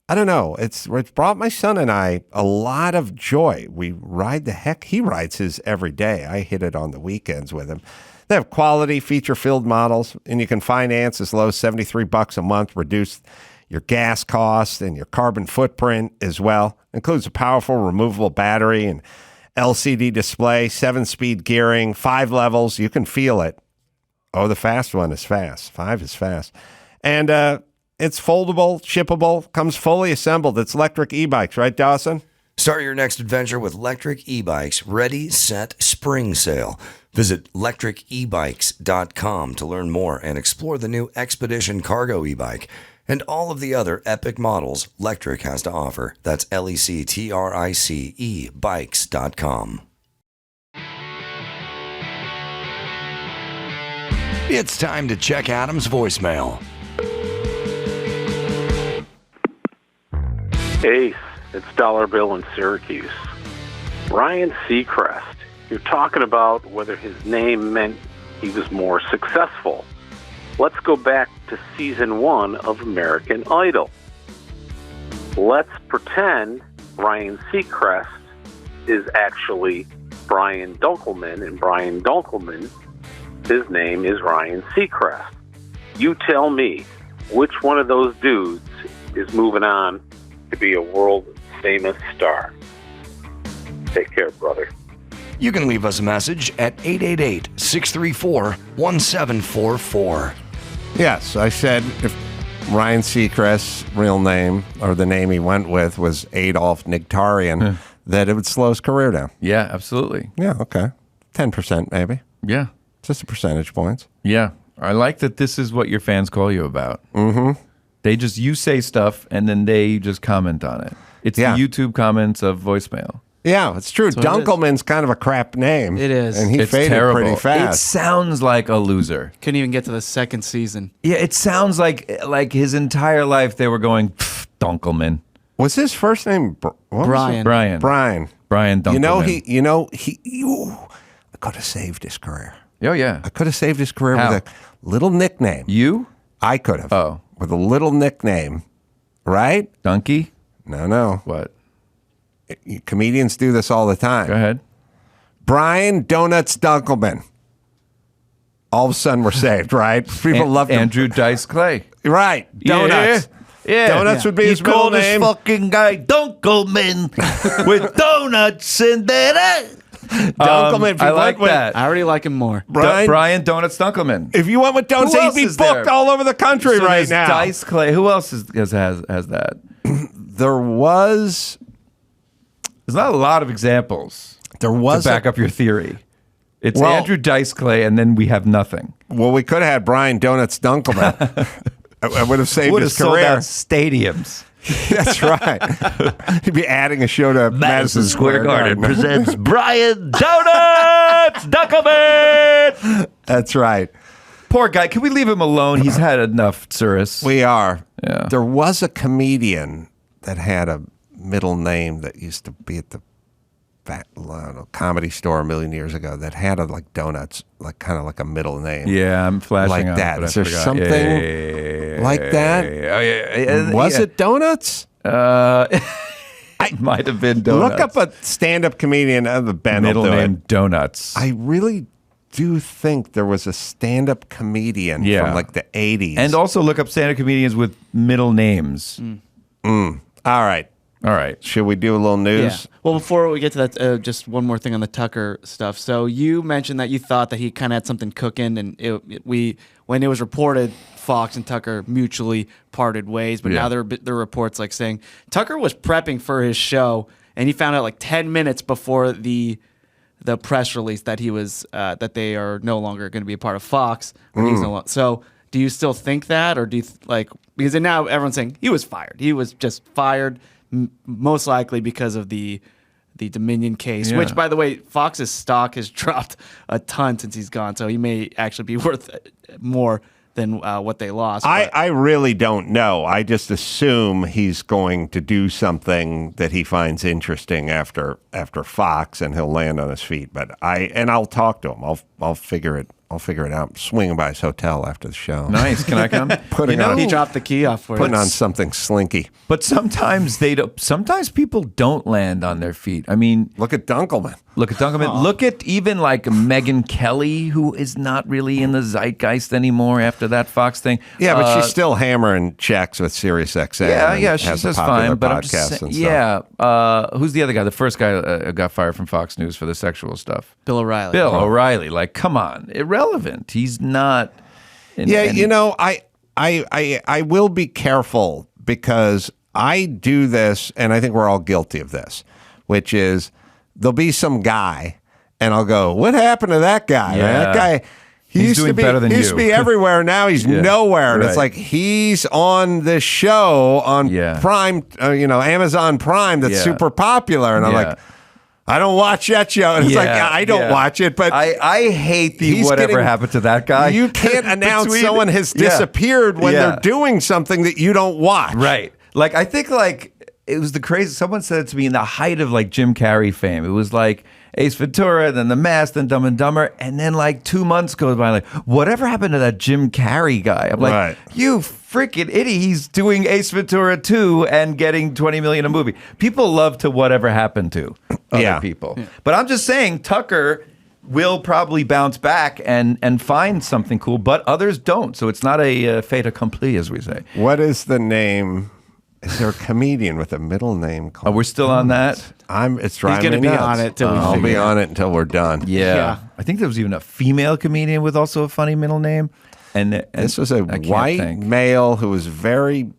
I don't know. It's brought my son and I a lot of joy. We ride the heck. He rides his every day. I hit it on the weekends with him. They have quality, feature-filled models, and you can finance as low as $73 a month, reduce your gas costs and your carbon footprint as well. Includes a powerful removable battery and LCD display, 7-speed gearing, 5 levels. You can feel it. Oh, the fast one is fast. 5 is fast. And it's foldable, shippable, comes fully assembled. It's electric e-bikes, right, Dawson? Start your next adventure with electric e-bikes Ready, Set spring sale. Visit lectricebikes.com to learn more and explore the new Expedition Cargo e-bike and all of the other epic models Lectric has to offer. That's LECTRICE bikes.com. It's time to check Adam's voicemail. Ace, it's Dollar Bill in Syracuse. Ryan Seacrest, you're talking about whether his name meant he was more successful. Let's go back to season 1 of American Idol. Let's pretend Ryan Seacrest is actually Brian Dunkelman, and Brian Dunkelman, his name is Ryan Seacrest. You tell me which one of those dudes is moving on to be a world-famous star. Take care, brother. You can leave us a message at 888-634-1744. Yes, I said if Ryan Seacrest's real name, or the name he went with, was Adolf Nigtarian, that it would slow his career down. Yeah, absolutely. Yeah, okay. 10% maybe. Yeah. Just a percentage points. Yeah. I like that this is what your fans call you about. Mm-hmm. You say stuff, and then they just comment on it. It's the YouTube comments of voicemail. Yeah, it's true. Dunkelman's kind of a crap name. It is. And he It's faded terrible. pretty It fast. sounds like a loser. Couldn't even get to the second season. Yeah, it sounds like his entire life they were going, Dunkelman. Was his first name what was Brian. it? Brian. Brian. Brian Dunkelman. I could have saved his career. Oh, yeah. I could have saved his career How? with a little nickname. You? I could have. Oh. With a little nickname. Right? Donkey? No. What? Comedians do this all the time. Go ahead. Brian Donuts Dunkelman. All of a sudden we're saved, right? People love to- Andrew Dice Clay. Right. Donuts. Yeah. Donuts would be his middle name. fucking guy Dunkelman with donuts and that. Dunkelman. If you I went like with that. I already like him more. Brian Donuts Dunkelman. If you went with Donuts, Who he'd else be is booked there? all over the country So right there's now. Dice Clay. Who else has that? There was There's not a lot of exampple to back up your theory. It's Andrew Dice Clay, and then we have nothing. Well, we could have had Brian Donuts Dunkelman. I would have saved Would his have sold career. out stadiums. That's right. He'd be adding a show to Madison Square Garden. presents Brian Donuts Dunkelman. That's right. Poor guy. Can we leave him alone? He's had enough, Cirrus. We are. Yeah. There was a comedian that had a middle name that used to be at the comedy store a million years ago that had donuts, kind of like a middle name. Yeah, I'm flashing like up, that. but I Is there forgot. something like that? Oh, yeah. Was it donuts? It might have been donuts. Look up a stand-up comedian of the Ben. Middle name Donuts. I really do think there was a stand-up comedian from the 80s. And also look up stand-up comedians with middle names. All right. Should we do a little news? Yeah. Well, before we get to that, just one more thing on the Tucker stuff. So you mentioned that you thought that he kind of had something cooking, and when it was reported, Fox and Tucker mutually parted ways. But now there are reports saying Tucker was prepping for his show, and he found out 10 minutes before the press release that he was that they are no longer going to be a part of Fox. Or he's no longer. So do you still think that, or do you because now everyone's saying he was fired? He was just fired. Most likely because of the Dominion case, which, by the way, Fox's stock has dropped a ton since he's gone, so he may actually be worth more than what they lost. I really don't know. I just assume he's going to do something that he finds interesting after Fox, and he'll land on his feet. But I'll talk to him. I'll figure it. I'll figure it out. I'm swinging by his hotel after the show. Nice. Can I come? He dropped the key off for putting you. on something slinky. But sometimes they don't. Sometimes people don't land on their feet. I mean, look at Dunkelman. Look at even Megyn Kelly, who is not really in the zeitgeist anymore after that Fox thing. Yeah, but she's still hammering checks with SiriusXM. Yeah, she says fine. But I'm just saying, who's the other guy? The first guy got fired from Fox News for the sexual stuff. Bill O'Reilly. Bill O'Reilly. Come on, irrelevant. He's not. I will be careful because I do this, and I think we're all guilty of this, which is there'll be some guy, and I'll go, what happened to that guy? Yeah. That guy, he used to be everywhere. Now he's nowhere. And it's like he's on this show on Prime, Amazon Prime that's super popular. And I'm like, I don't watch that show. And it's like, I don't watch it, but I hate the whatever happened to that guy. You can't announce someone has disappeared when they're doing something that you don't watch. Right. Like, I think it was the crazy, someone said it to me in the height of like Jim Carrey fame. It was like Ace Ventura, then The Mask, then Dumb and Dumber. And then like 2 months goes by, like, whatever happened to that Jim Carrey guy? I'm like, you freaking idiot. He's doing Ace Ventura 2 and getting $20 million a movie. People love to whatever happened to other people. Yeah. But I'm just saying, Tucker will probably bounce back and find something cool, but others don't. So it's not a fait accompli, as we say. What is the name? Is there a comedian with a middle name called? Oh, we're still on that? It's driving me He's going to be nuts. on it till we I'll be on it until we're done. Yeah. I think there was even a female comedian with also a funny middle name. And this was a white male who was very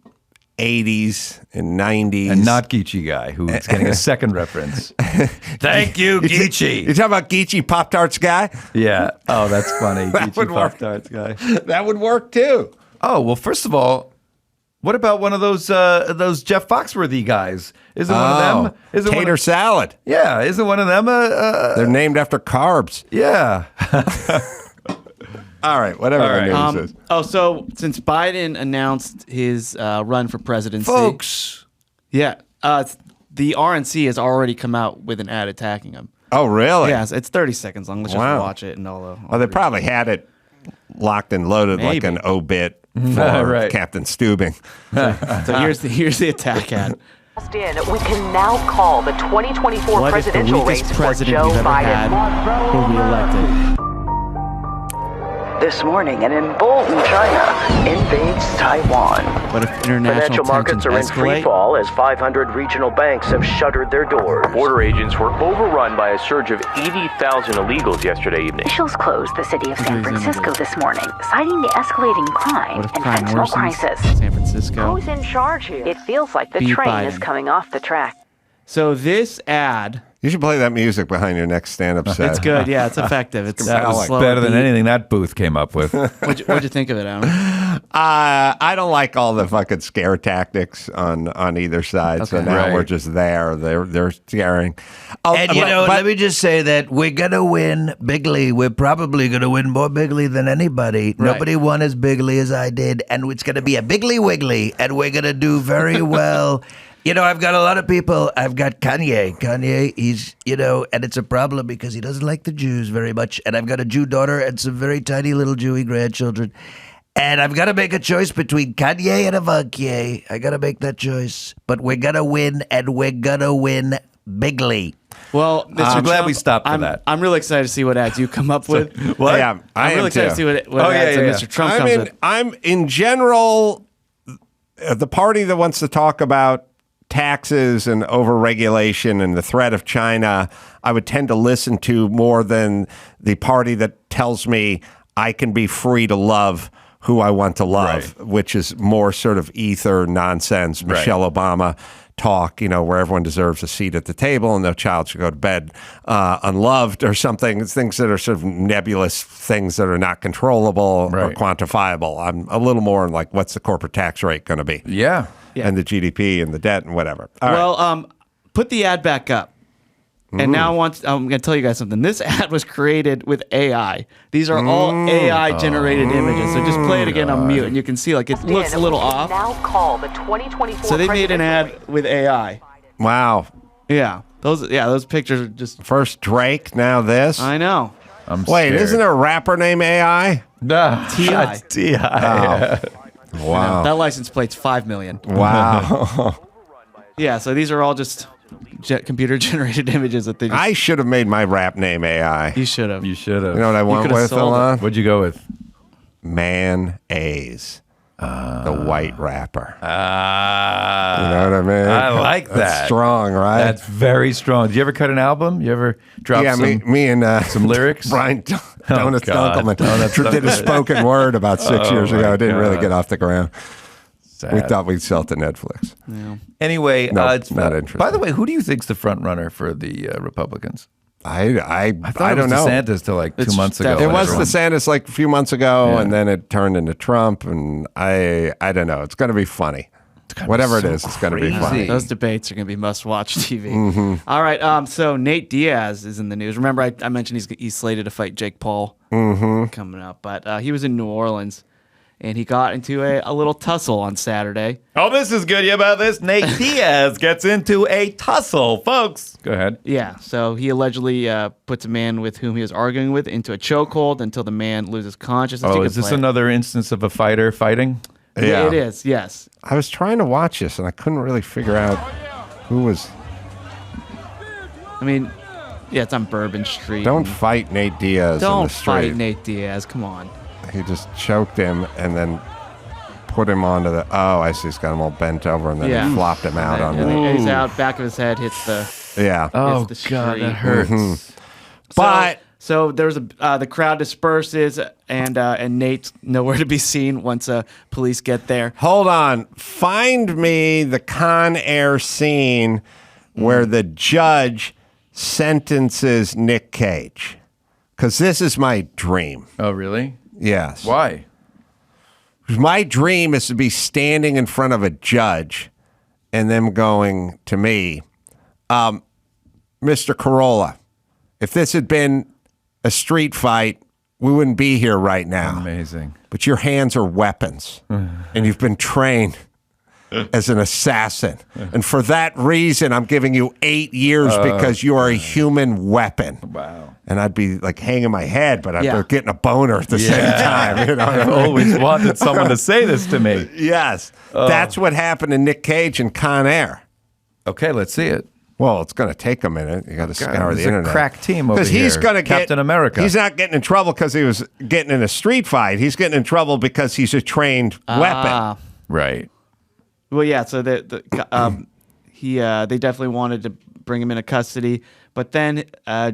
80s and 90s. And not Geechee guy, who's getting a second reference. Thank you, Geechee. You talking about Geechee Pop-Tarts guy? Yeah. Oh, that's funny. That would work. Pop-Tarts guy. That would work too. Oh, well, first of all, what about one of those Jeff Foxworthy guys? Isn't one of them? Isn't Tater salad. Yeah, isn't one of them? They're named after carbs. Yeah. All right, whatever the news is. So since Biden announced his run for presidency, folks, the RNC has already come out with an ad attacking him. Oh, really? Yes, it's 30 seconds long. Let's just watch it and all. They probably had it locked and loaded like an obit for Captain Steubing. So here's the attack ad. We can now call the 2024 presidential race for Joe Biden will be elected. This morning, an emboldened China invades Taiwan. But if international financial markets are in free fall as 500 regional banks have shuttered their doors. Border agents were overrun by a surge of 80,000 illegals yesterday evening. Officials closed the city of San Francisco this morning, citing the escalating crime and fentanyl crisis. San Francisco. Who's in charge here? It feels like the train is coming off the track. So this ad... You should play that music behind your next stand-up set. It's good. Yeah, it's effective. It's better than anything that booth came up with. What'd you think of it, Adam? I don't like all the fucking scare tactics on either side. Okay. So now we're just there. They're scaring. And let me just say that we're gonna win bigly. We're probably gonna win more bigly than anybody. Right. Nobody won as bigly as I did, and it's gonna be a bigly wiggly, and we're gonna do very well. I've got a lot of people. I've got Kanye. Kanye, he's, and it's a problem because he doesn't like the Jews very much. And I've got a Jew daughter and some very tiny little Jewy grandchildren. And I've got to make a choice between Kanye and Ivanka. I got to make that choice. But we're going to win, and we're going to win bigly. Well, Mr. I'm glad Trump, we stopped for that. I'm really excited to see what ads you come up with. What? Yeah, I'm really excited to see what ads Mr. Trump comes with. I'm, in general, the party that wants to talk about taxes and overregulation and the threat of China, I would tend to listen to more than the party that tells me I can be free to love who I want to love, which is more sort of ether nonsense, Michelle Obama talk, where everyone deserves a seat at the table and no child should go to bed unloved or something. It's things that are sort of nebulous, things that are not controllable or quantifiable. I'm a little more like, what's the corporate tax rate going to be? Yeah. And the GDP and the debt and whatever. All right. Put the ad back up. And now I'm going to tell you guys something. This ad was created with AI. These are all AI-generated images. So just play it again on mute, and you can see it looks a little off. Now call the 2024. So they made an ad with AI. Wow. Yeah. Those pictures are just... First Drake, now this. I know. Wait, isn't there a rapper named AI? No. T.I. T.I. Wow. That license plate's $5 million. Wow. Yeah, so these are all just computer-generated images that they just... I should have made my rap name AI. You should have. You should have. You know what I went with, Elon? What'd you go with? Man A's. The white rapper. You know what I mean? I like that. That's strong, right? That's very strong. Did you ever cut an album? You ever drop me and some lyrics? Brian Donuts Dunkelman did a spoken word about 6 years ago. It didn't really get off the ground. Sad. We thought we'd sell it to Netflix. Yeah. Anyway, it's not interesting. By the way, who do you think's the front runner for the Republicans? I thought it don't was know. DeSantis till like 2 months ago. It was DeSantis like a few months ago, Yeah. and then it turned into Trump, and I don't know. It's going to be funny. Whatever it is, it's going to be funny. Those debates are going to be must-watch TV. Mhm. All right, so Nate Diaz is in the news. Remember, I mentioned he's slated to fight Jake Paul coming up, but he was in New Orleans, and he got into a little tussle on Saturday. Oh, this is good. You about this? Nate Diaz gets into a tussle, folks. Go ahead. Yeah, so he allegedly puts a man with whom he was arguing with into a chokehold until the man loses consciousness. You Oh, can is this play it. another instance of a fighter fighting? Yeah. It is, yes. I was trying to watch this, and I couldn't really figure out who was. I mean, yeah, it's on Bourbon Street. Don't fight Nate Diaz in Don't the street. fight Nate Diaz. Come on. He just choked him and then put him onto the. Oh, I see. He's got him all bent over, and then Yeah. he flopped him out on And he's the. out. Back of his head hits the. Yeah. Oh, hits the God, street. that hurts. Mhm. But so there's the crowd disperses, and Nate's nowhere to be seen once police get there. Hold on. Find me the Con Air scene where the judge sentences Nick Cage. Because this is my dream. Oh, really? Yes. Why? My dream is to be standing in front of a judge and them going to me, Mr. Carolla, if this had been a street fight, we wouldn't be here right now. Amazing. But your hands are weapons, and you've been trained as an assassin. And for that reason, I'm giving you 8 years because you are a human weapon. Wow. And I'd be like hanging my head, but I'd Yeah. be getting a boner at the same time. You know what I I've mean? always wanted someone to say this to me. Yes. That's what happened to Nick Cage and Con Air. Okay, let's see it. Well, it's going to take a minute. You got to scour the there's a internet. crack team over Because he's here. going to Captain America. He's not getting in trouble because he was getting in a street fight. He's getting in trouble because he's a trained weapon. Right. Well, yeah. So they definitely wanted to bring him into custody, but then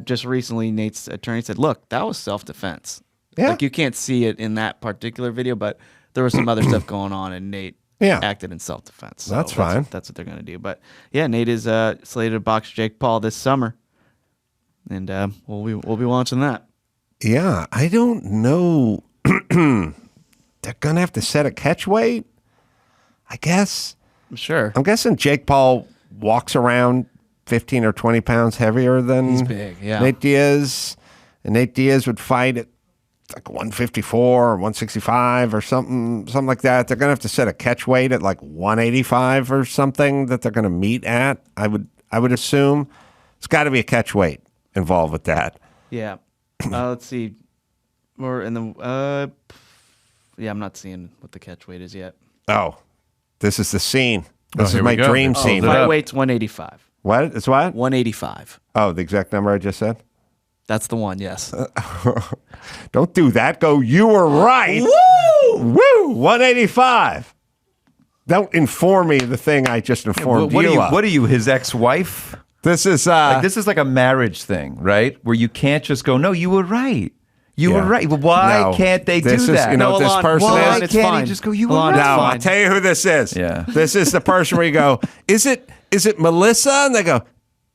just recently, Nate's attorney said, "Look, that was self-defense. Yeah. Like you can't see it in that particular video, but there was some other stuff going on, and Nate acted in self-defense. So That's fine. That's what they're going to do. But yeah, Nate is slated to box Jake Paul this summer, and we'll be watching that. Yeah, I don't know. They're going to have to set a catch weight, I guess. Sure. I'm guessing Jake Paul walks around 15 or 20 pounds heavier than He's big, yeah. Nate Diaz. And Nate Diaz would fight at like 154 or 165 or something like that. They're going to have to set a catch weight at like 185 or something that they're going to meet at. I would assume it's got to be a catch weight involved with that. Yeah. Let's see. We're in the. Yeah, I'm not seeing what the catch weight is yet. Oh, this is the scene. This is here my we go. dream scene. Fight weight's 185. What? It's what? 185. Oh, the exact number I just said? That's the one, yes. Don't do that. Go, you were right. Woo! Woo! 185. Don't inform me of the thing I just informed What you are you? of. What are you? His ex-wife? This is This is like a marriage thing, right? Where you can't just go, no, you were right. You were Yeah. right. Why No. can't they This do is- that? you know what this person Why is? It's can't fine. he just go, you were Alon, right? it's No, fine. I'll tell you who this is. Yeah. This is the person where you go, is it Melissa? And they go,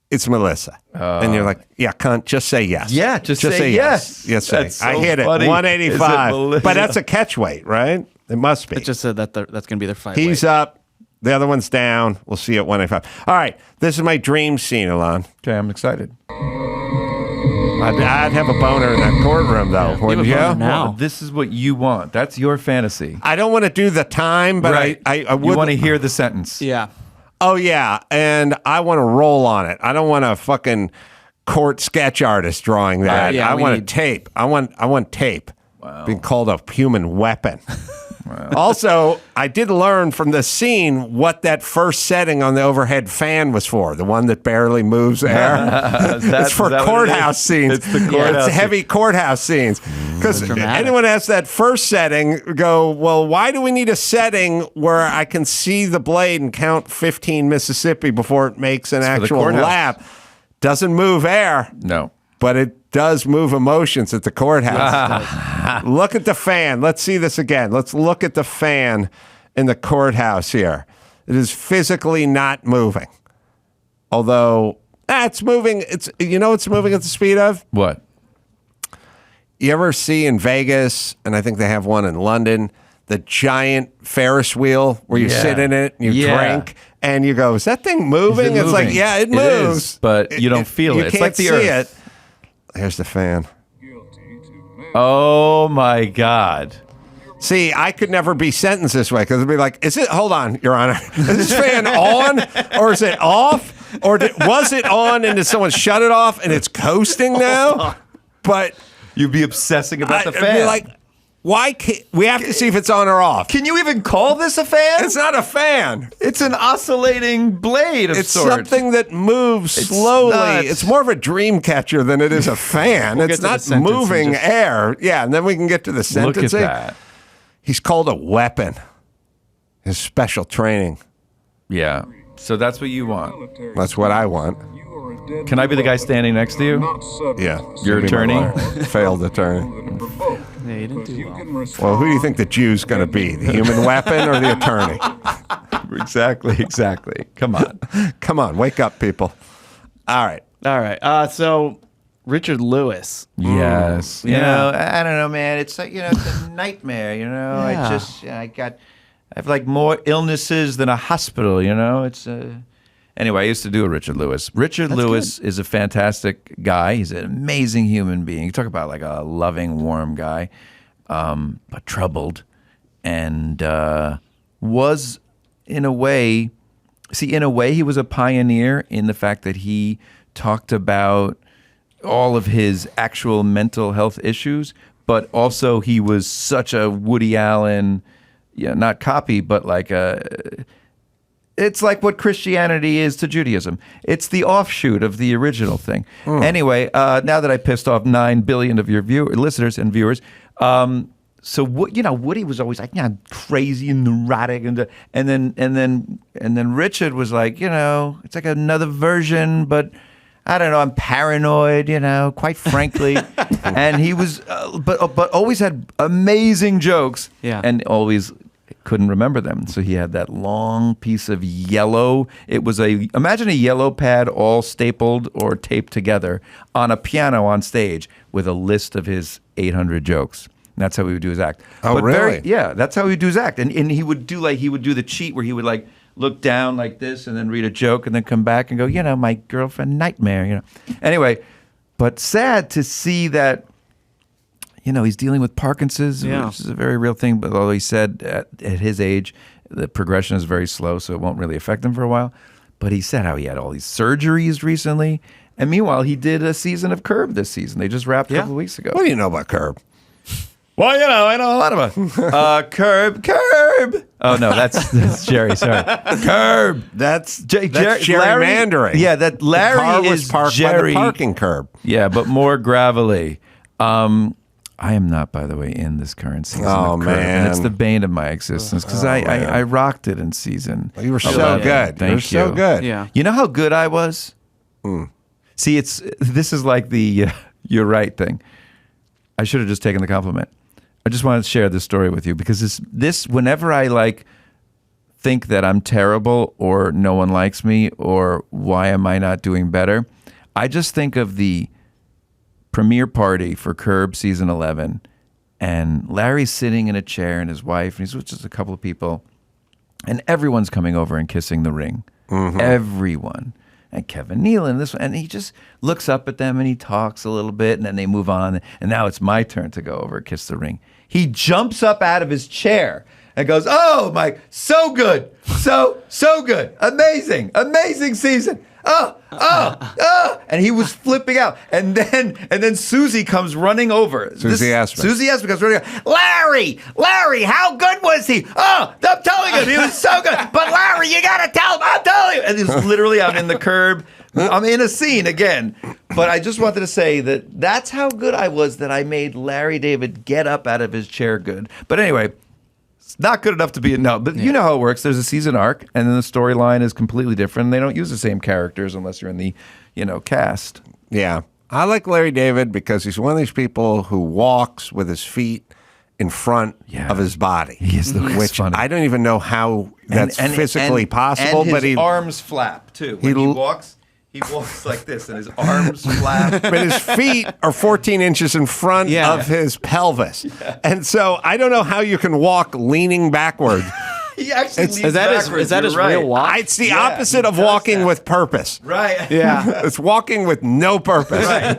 it's Melissa. And you're like, yeah, cunt, just say yes. Yeah, just say yes. Yes, That's I so hit it. funny. 185. Is it Melissa? But that's a catch weight, right? It must be. It just said that that's going to be their fight He's weight. up. The other one's down. We'll see you at 185. All right. This is my dream scene, Elon. Okay, I'm excited. I'd have a boner in that courtroom, though. Wouldn't you? now. Well, this is what you want. That's your fantasy. I don't want to do the time, but Right. I You would want to hear the sentence. Yeah. Oh, yeah. And I want to roll on it. I don't want a fucking court sketch artist drawing that. Yeah, I we want need- a tape. I want tape. Wow. Being called a human weapon. Also, I did learn from the scene what that first setting on the overhead fan was for. The one that barely moves air. It's for is that what it courthouse is? scenes. It's the courthouse It's heavy courthouse scenes. Because dramatic. anyone has that first setting, go, well, why do we need a setting where I can see the blade and count 15 Mississippi before it makes an for the actual courthouse. lap? Doesn't move air, No. but it does move emotions at the courthouse. Look at the fan. Let's see this again. Let's look at the fan in the courthouse here. It is physically not moving. Although It's moving. It's moving at the speed of what? You ever see in Vegas, and I think they have one in London, the giant Ferris wheel where you sit in it and you drink, and you go, "Is that thing moving?" It's like, yeah, it moves, is, but you don't feel it. It's can't like the see Earth. it. There's the fan. Oh my God. See, I could never be sentenced this way because it'd be like, hold on, Your Honor. Is this fan on or is it off? Or was it on and did someone shut it off and it's coasting now? But you'd be obsessing about the fan. I'd be like, why can't we have to see if it's on or off? Can you even call this a fan? It's not a fan. It's an oscillating blade of sorts. It's something that moves slowly. It's more of a dream catcher than it is a fan. It's not moving air. Yeah, and then we can get to the sentencing. Look at that. He's called a weapon. His special training. Yeah. So that's what you want. That's what I want. Can I be the guy standing next to you? Yeah. Your attorney? Failed attorney. Yeah, you didn't do well. Well, who do you think the Jew's going to be? The human weapon or the attorney? Exactly. Come on. Come on. Wake up, people. All right. So Richard Lewis. Yes. You know, I don't know, man. It's like, it's a nightmare, Yeah. I have like more illnesses than a hospital, It's Anyway, I used to do a Richard Lewis. Richard Lewis is a fantastic guy. He's an amazing human being. You talk about like a loving, warm guy, but troubled, and was in a way he was a pioneer in the fact that he talked about all of his actual mental health issues, but also he was such a Woody Allen, not copy, but like it's like what Christianity is to Judaism. It's the offshoot of the original thing. Anyway, now that I pissed off 9 billion of your listeners and viewers, so Woody was always like, crazy and neurotic, and then Richard was like, it's like another version, but I don't know, I'm paranoid, quite frankly, and he was, but always had amazing jokes, and always couldn't remember them. So he had that long piece of yellow. It was imagine a yellow pad all stapled or taped together on a piano on stage with a list of his 800 jokes. And that's how he would do his act. Oh, really? That's how he would do his act. And he would do the cheat where he would like look down like this and then read a joke and then come back and go, my girlfriend nightmare, Anyway, but sad to see that, he's dealing with Parkinson's, which is a very real thing. But although he said at his age, the progression is very slow, so it won't really affect him for a while. But he said how he had all these surgeries recently. And meanwhile, he did a season of Curb this season. They just wrapped a couple of weeks ago. What do you know about Curb? Well, I know a lot about Curb. Oh no, that's Jerry. Sorry, Curb. That's gerrymandering. Yeah, that Larry the car was is parked Jerry. by the parking curb. Yeah, but more gravelly. I am not, by the way, in this current season. Oh of Curb, man, and it's the bane of my existence because I rocked it in season. You were so 11. good. Thank you were so good. Yeah. You know how good I was? See, this is like the you're right thing. I should have just taken the compliment. I just wanted to share this story with you because this whenever I think that I'm terrible or no one likes me or why am I not doing better, I just think of the premiere party for Curb season 11 and Larry's sitting in a chair and his wife and he's with just a couple of people and everyone's coming over and kissing the ring. Everyone. And Kevin Nealon, and he just looks up at them and he talks a little bit and then they move on and now it's my turn to go over and kiss the ring. He jumps up out of his chair and goes, "Oh my, so good, so good, amazing season, and he was flipping out, and then Susie comes running over. Susie Essman comes running over. Larry, how good was he? Oh, I'm telling you, he was so good. But Larry, you gotta tell him, I'm telling you. And he's literally out in the Curb. I'm in a scene again. But I just wanted to say that's how good I was that I made Larry David get up out of his chair good. But anyway, it's not good enough to be but you know how it works. There's a season arc, and then the storyline is completely different. They don't use the same characters unless you're in the, cast. Yeah. I like Larry David because he's one of these people who walks with his feet in front of his body. He is which funny. I don't even know how that's physically possible. And but his arms flap, too. When he walks, He walks like this, and his arms flap. But his feet are 14 inches in front of his pelvis. Yeah. And so I don't know how you can walk leaning backward. He actually leans is that his real walk? It's the opposite of walking with purpose. Right. Yeah. It's walking with no purpose. Right.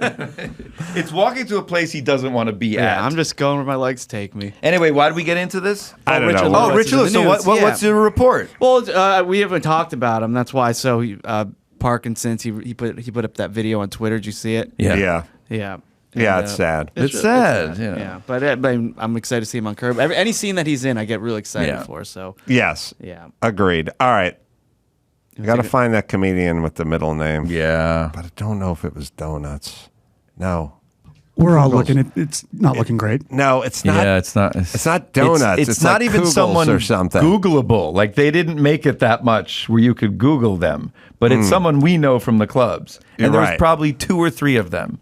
It's walking to a place he doesn't want to be at. I'm just going where my legs take me. Anyway, why did we get into this? I don't know. Oh, Richard Lewis. So what's your report? Well, we haven't talked about him. That's why. So Parkinson's. He put up that video on Twitter. Did you see it? Yeah. Yeah, it's sad. It's sad. Yeah. But I'm excited to see him on Curb. Any scene that he's in, I get really excited for. So yes, agreed. All right, you got to find that comedian with the middle name. Yeah, but I don't know if it was Donuts. No, we're all looking. It's not looking great. No, it's not. Yeah, it's not. It's not Donuts. It's not like even Kugels someone or something Googleable. Like they didn't make it that much where you could Google them. But it's someone we know from the clubs, and there's probably 2 or 3 of them.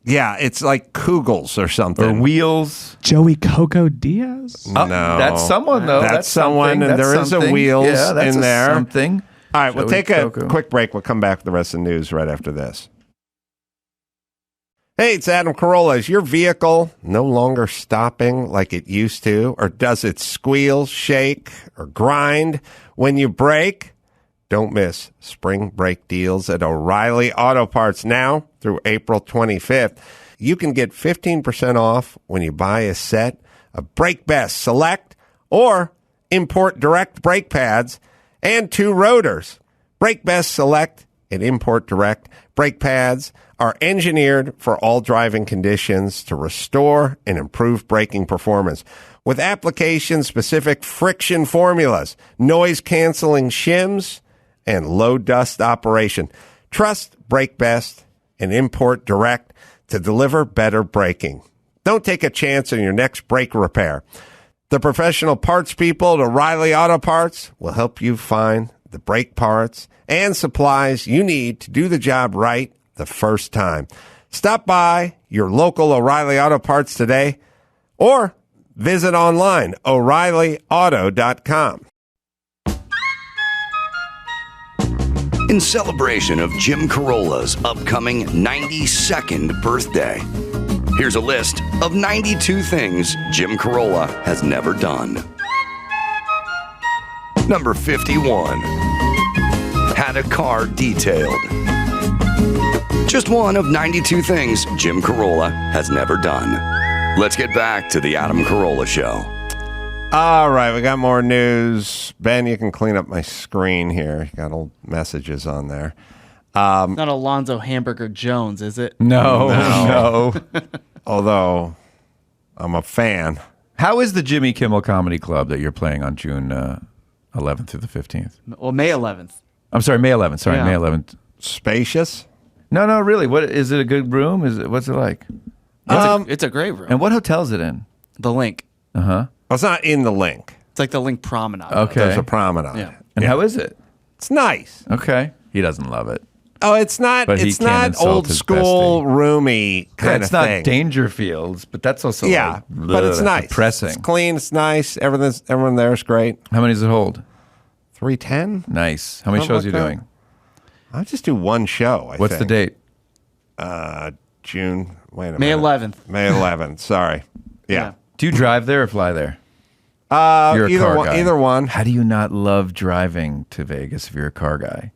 Yeah, it's like Kugels or something. Or Wheels. Joey Coco Diaz? No. That's someone, though. That's someone, and there is a Wheels in there. Something. All right, we'll take a quick break. We'll come back with the rest of the news right after this. Hey, it's Adam Carolla. Is your vehicle no longer stopping like it used to? Or does it squeal, shake, or grind when you brake? Don't miss spring brake deals at O'Reilly Auto Parts now through April 25th. You can get 15% off when you buy a set of Brake Best Select or Import Direct brake pads and 2 rotors. Brake Best Select and Import Direct brake pads are engineered for all driving conditions to restore and improve braking performance. With application-specific friction formulas, noise-canceling shims, and low dust operation. Trust Brake Best and Import Direct to deliver better braking. Don't take a chance on your next brake repair. The professional parts people at O'Reilly Auto Parts will help you find the brake parts and supplies you need to do the job right the first time. Stop by your local O'Reilly Auto Parts today or visit online, O'ReillyAuto.com. In celebration of Jim Carolla's upcoming 92nd birthday, here's a list of 92 things Jim Carolla has never done. Number 51. Had a car detailed. Just one of 92 things Jim Carolla has never done. Let's get back to the Adam Carolla Show. All right, we got more news. Ben, you can clean up my screen here. You got old messages on there. It's not Alonzo Hamburger Jones, is it? No. Although I'm a fan. How is the Jimmy Kimmel Comedy Club that you're playing on June 11th through the 15th? Well, May 11th. I'm sorry, May 11th. Sorry, Yeah. May 11th. Spacious? No, really. What is it? A good room? What's it like? It's a great room. And what hotel is it in? The Link. Uh-huh. Well, it's not in the Link. It's like the Link Promenade. Okay. There's a promenade. Yeah. And how is it? It's nice. Okay. He doesn't love it. Oh, it's not. But he It's can't not insult old his school, roomy kind It's of not thing. Dangerfields, but that's also like, but it's nice. depressing. It's clean. It's nice. Everyone there is great. How many does it hold? 310. Nice. How many shows are you doing? I'll just do one show. What's the date? June. Wait a minute. May 11th. May 11th. Sorry. Yeah. Do you drive there or fly there? You're a car guy. Either one. How do you not love driving to Vegas if you're a car guy?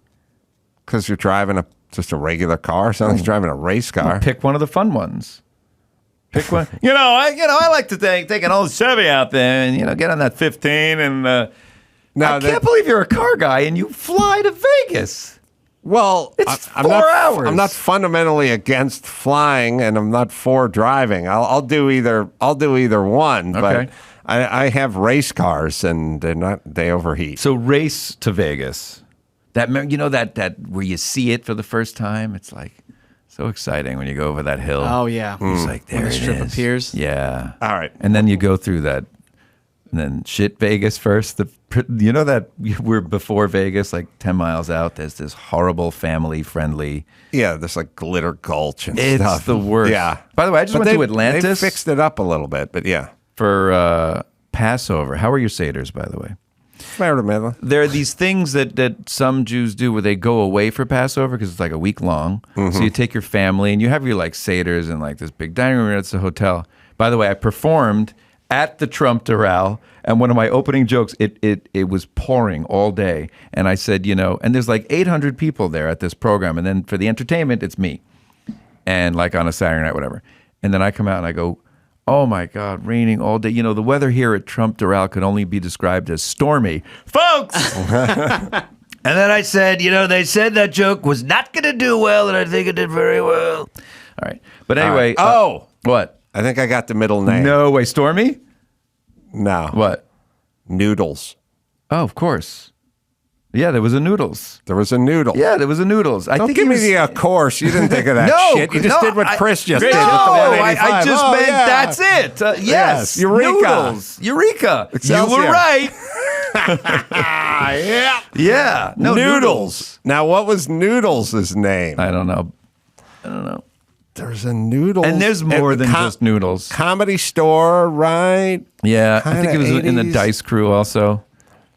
Because you're driving just a regular car. Sounds like you're driving a race car. Well, pick one of the fun ones. Pick one. I like to take an old Chevy out there and get on that 15 and. I can't believe you're a car guy and you fly to Vegas. Well, it's I'm 4 hours. I'm not fundamentally against flying, and I'm not for driving. I'll do either one. Okay. But I have race cars, and they overheat. So race to Vegas. That where you see it for the first time. It's like so exciting when you go over that hill. Oh yeah. It's like there When the it strip is. appears. Yeah. All right. And then you go through that. And then shit Vegas first. That we're before Vegas, like 10 miles out. There's this horrible family-friendly. Yeah, there's like Glitter Gulch and It's stuff. the worst. Yeah. By the way, I just went to Atlantis. They fixed it up a little bit, but yeah. For Passover. How are your Seder's, by the way? fair to middle. There are these things that some Jews do where they go away for Passover because it's like a week long. So you take your family and you have your like seders and like this big dining room at the hotel. By the way, I performed at the Trump Doral, and one of my opening jokes, it was pouring all day, and I said, and there's like 800 people there at this program, and then for the entertainment, it's me, and like on a Saturday night, whatever, and then I come out and I go, oh my God, raining all day. The weather here at Trump Doral could only be described as stormy, folks. And then I said, they said that joke was not going to do well, and I think it did very well. All right, but anyway, what? I think I got the middle name. No way, Stormy? No. What? Noodles. Oh, of course. Yeah, there was a Noodles. There was a Noodle. Yeah, there was a Noodles. Don't give me the of course. You didn't think of that shit. You just did what Chris just did. No, with the 185. I just meant that's it. Yes. Eureka. Noodles. Eureka. Excelsior. You were right. Yeah. No, Noodles. Now, what was Noodles' name? I don't know. There's a Noodles. And there's more than just Noodles. Comedy Store, right? Yeah, I think Kinda it was in the 80s. Dice Crew also.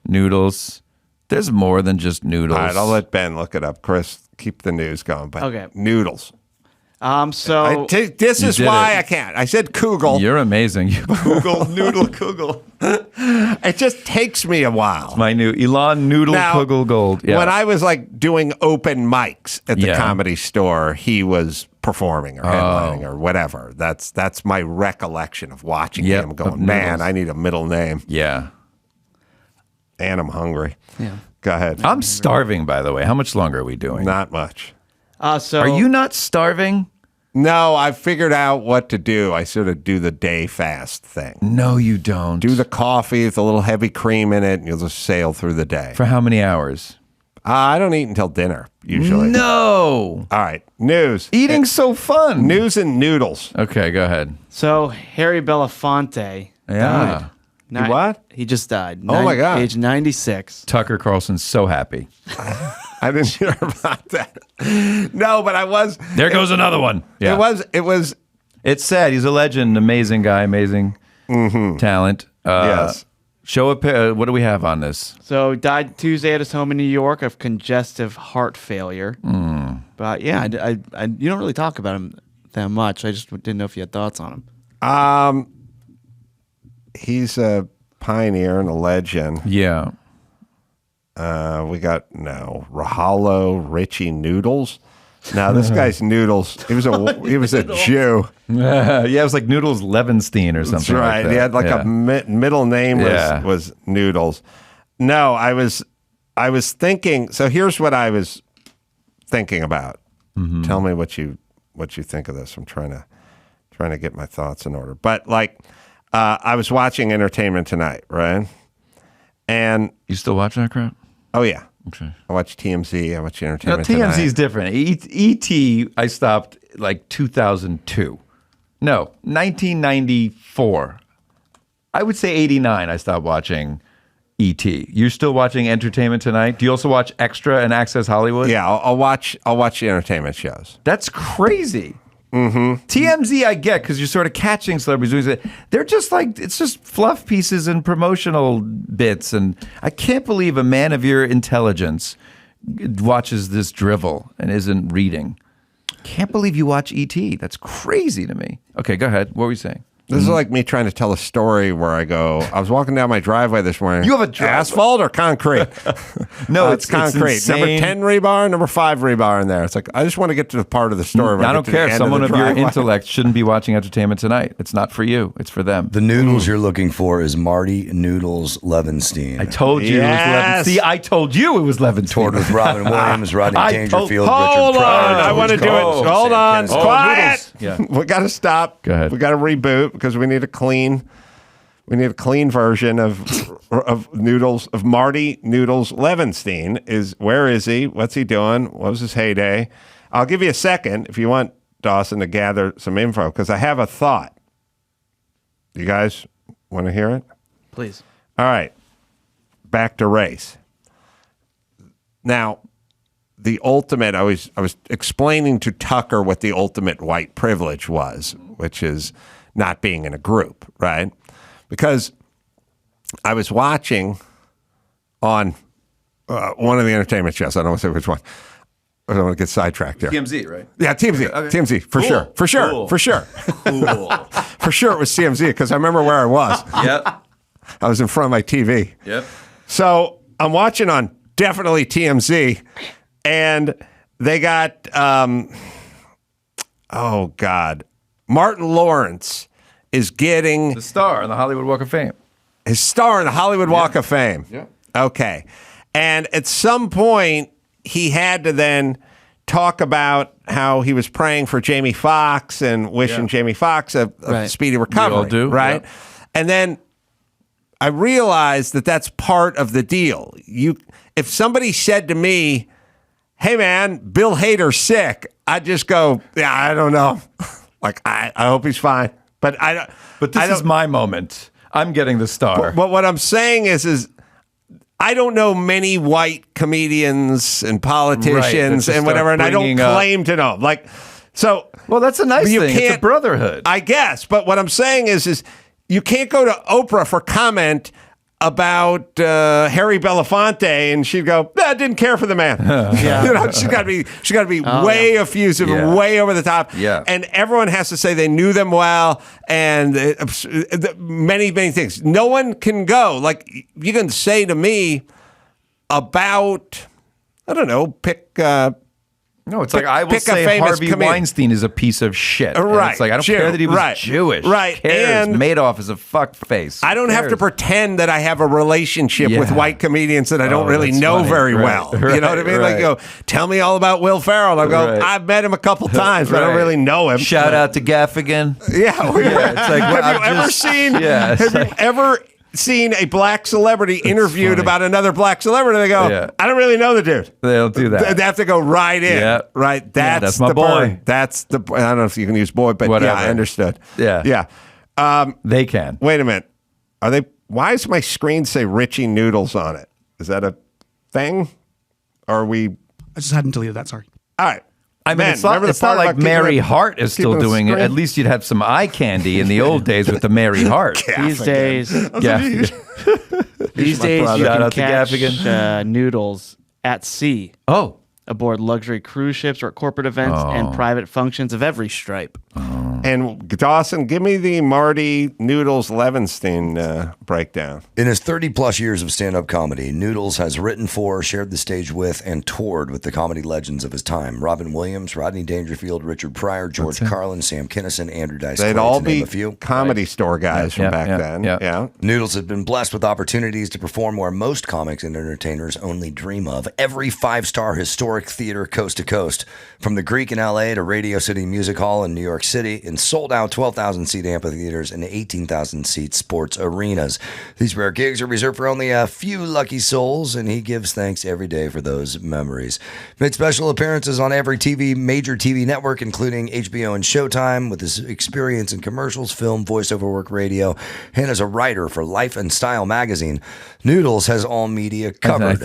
Noodles. There's more than just Noodles. All right, I'll let Ben look it up. Chris, keep the news going. But Okay. Noodles. So this You is did why it. I can't. I said Kugel. You're amazing. You Kugel, Noodle, Kugel. It just takes me a while. My new Elon Noodle Now, Kugel Gold. Yeah. When I was like doing open mics at the Yeah. Comedy Store, he was performing or headlining or whatever. That's my recollection of watching Yep, him of going, man, Noodles. I need a middle name. Yeah. And I'm hungry. Yeah. Go ahead. I'm starving, by the way. How much longer are we doing? Not much. So Are you not starving? No, I figured out what to do. I sort of do the day fast thing. No, you don't. Do the coffee with a little heavy cream in it, and you'll just sail through the day. For how many hours? I don't eat until dinner, usually. No. All right. News. Eating's so fun. News and noodles. Okay, go ahead. So Harry Belafonte Yeah. died. What? He just died. Oh, my God. Age 96. Tucker Carlson's so happy. I didn't hear about that. No, but I was. There goes another one. Yeah. It was. It's sad. He's a legend. Amazing guy. Amazing talent. Yes. Show a what do we have on this? So died Tuesday at his home in New York of congestive heart failure. But yeah, you don't really talk about him that much. I just didn't know if you had thoughts on him. He's a pioneer and a legend. Yeah. We got Rahalo Richie Noodles. Now this guy's Noodles. He was a Jew. Yeah, it was like Noodles Levenstein or something. That's right. Like that. He had like Yeah. a middle name was Noodles. No, I was thinking. So here's what I was thinking about. Tell me what you think of this. I'm trying to get my thoughts in order. But like, I was watching Entertainment Tonight, right? And You still watching that crap? oh yeah, Okay. I watch TMZ. I watch No, Entertainment TMZ Tonight. is different. E.T. I stopped like 2002. No, 1994. I would say 89. I stopped watching E.T. You're still watching Entertainment Tonight? Do you also watch Extra and Access Hollywood? Yeah, I'll watch the entertainment shows. That's crazy. Mm-hmm. TMZ I get because you're sort of catching celebrities doing it. They're just like, it's just fluff pieces and promotional bits. And I can't believe a man of your intelligence watches this drivel and isn't reading. Can't believe you watch E.T. That's crazy to me. Okay, go ahead. What were you saying? This is like me trying to tell a story where I go, I was walking down my driveway this morning. You have a driveway? Asphalt or concrete? No, it's concrete. Number insane. 10 rebar, number 5 rebar in there. It's like, I just want to get to the part of the story where I don't get to the care. end Someone the of your driveway. intellect shouldn't be watching Entertainment Tonight. It's not for you. It's for them. The noodles you're looking for is Marty Noodles Levenstein. I told you it was Yes. Levenstein. See, I told you it was Levenstein. Toured with Robin Williams, Rodney I Dangerfield, Hold Richard on. Pryor. I want to do it. George Hold Cole, on. Sam Quiet. Yeah. We got to stop. Go ahead. We got to reboot because we need a clean version of Noodles, of Marty Noodles Levenstein. Where is he? What's he doing? What was his heyday? I'll give you a second if you want, Dawson, to gather some info because I have a thought. You guys want to hear it? Please. All right. Back to race. Now, the ultimate, I was explaining to Tucker what the ultimate white privilege was, which is not being in a group, right? Because I was watching on one of the entertainment shows. I don't want to say which one. I don't want to get sidetracked there. TMZ, right? Yeah, TMZ. Okay. TMZ, for Cool. sure. For sure. Cool. For sure. Cool. For sure it was TMZ because I remember where I was. Yep. I was in front of my TV. Yep. So I'm watching on definitely TMZ, and they got, oh, God. Martin Lawrence is getting The star on the Hollywood Walk of Fame. his star in the Hollywood Walk of Fame. Yeah. Okay. And at some point, he had to then talk about how he was praying for Jamie Foxx and wishing Jamie Foxx a Right. speedy recovery. We all do, right? yeah. And then I realized that that's part of the deal. If somebody said to me, "Hey man, Bill Hader's sick," I'd just go, "Yeah, I don't know." Like I hope he's fine, but I don't. But this is my moment. I'm getting the star. But what I'm saying is I don't know many white comedians and politicians Right, and whatever, and I don't bringing up- claim to know. Like, so. Well, that's a nice you thing. It's a can't- brotherhood. I guess. But what I'm saying is you can't go to Oprah for comment about Harry Belafonte, and she'd go, "I didn't care for the man." You know, she's got to be way effusive, way over the top. Yeah. And everyone has to say they knew them well, and many things. No one can go like you can say to me about, I don't know, pick. No, it's like I will pick a say famous Harvey comedian. Weinstein is a piece of shit. And Right. It's like I don't Jew. care that he was Right. Jewish. Right. Who cares? And Madoff is a fuck face. I don't have to pretend that I have a relationship with Yeah. white comedians that I don't really that's know funny. very Right. well. You know what I mean? Like, Right. go, tell me all about Will Ferrell. I go, Right. I've met him a couple times, but I don't Right. really know him. Shout out to Gaffigan. Yeah. It's like, well, have you I'm ever just- seen? Yeah, it's have you like- ever seen a black celebrity interviewed funny. about another black celebrity? They go, Yeah. I don't really know the dude. They'll do that. They have to go right in. Yeah. Right. That's my the boy. burn. That's the. I don't know if you can use boy, but Whatever. yeah, I understood. Yeah. Yeah. They can. Wait a minute. Are they? Why does my screen say Richie Noodles on it? Is that a thing? Or are we? I just hadn't deleted that. Sorry. All right. I mean, Man, it's not remember the part like about keeping Mary it- Hart is still keeping the doing it. screen? At least you'd have some eye candy in the old days with the Mary Hart. These days, Gaffigan. these days you Shout can out to catch Gaffigan. noodles at sea. Oh. Aboard luxury cruise ships or at corporate events and private functions of every stripe. And Dawson, give me the Marty Noodles Levinstein breakdown. In his 30-plus years of stand-up comedy, Noodles has written for, shared the stage with, and toured with the comedy legends of his time. Robin Williams, Rodney Dangerfield, Richard Pryor, George Carlin, Sam Kinison, Andrew Dice They'd Clay, all to name be a few. comedy store guys from back then. yeah. Yeah. Noodles has been blessed with opportunities to perform where most comics and entertainers only dream of. Every five-star historic theater coast to coast, from the Greek in LA to Radio City Music Hall in New York City, in sold-out 12,000-seat amphitheaters and 18,000-seat sports arenas. These rare gigs are reserved for only a few lucky souls, and he gives thanks every day for those memories. Made special appearances on every major TV network, including HBO and Showtime, with his experience in commercials, film, voiceover work, radio, and as a writer for Life and Style magazine. Noodles has all media covered.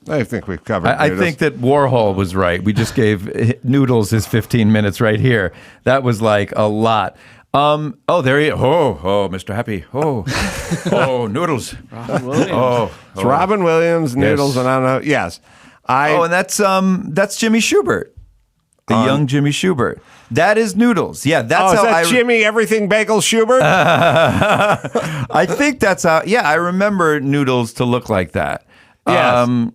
I think we've covered. I think that Warhol was right. We just gave Noodles his 15 minutes right here. That was like a lot. There he is. Oh, Mr. Happy. Oh, Noodles. Robin Williams. It's Robin Williams, Noodles, and I don't know. Yes. And that's Jimmy Schubert. The young Jimmy Schubert. That is Noodles. Yeah, that's is how that Jimmy Everything Bagel Schubert? I think that's how. Yeah, I remember Noodles to look like that. Yes.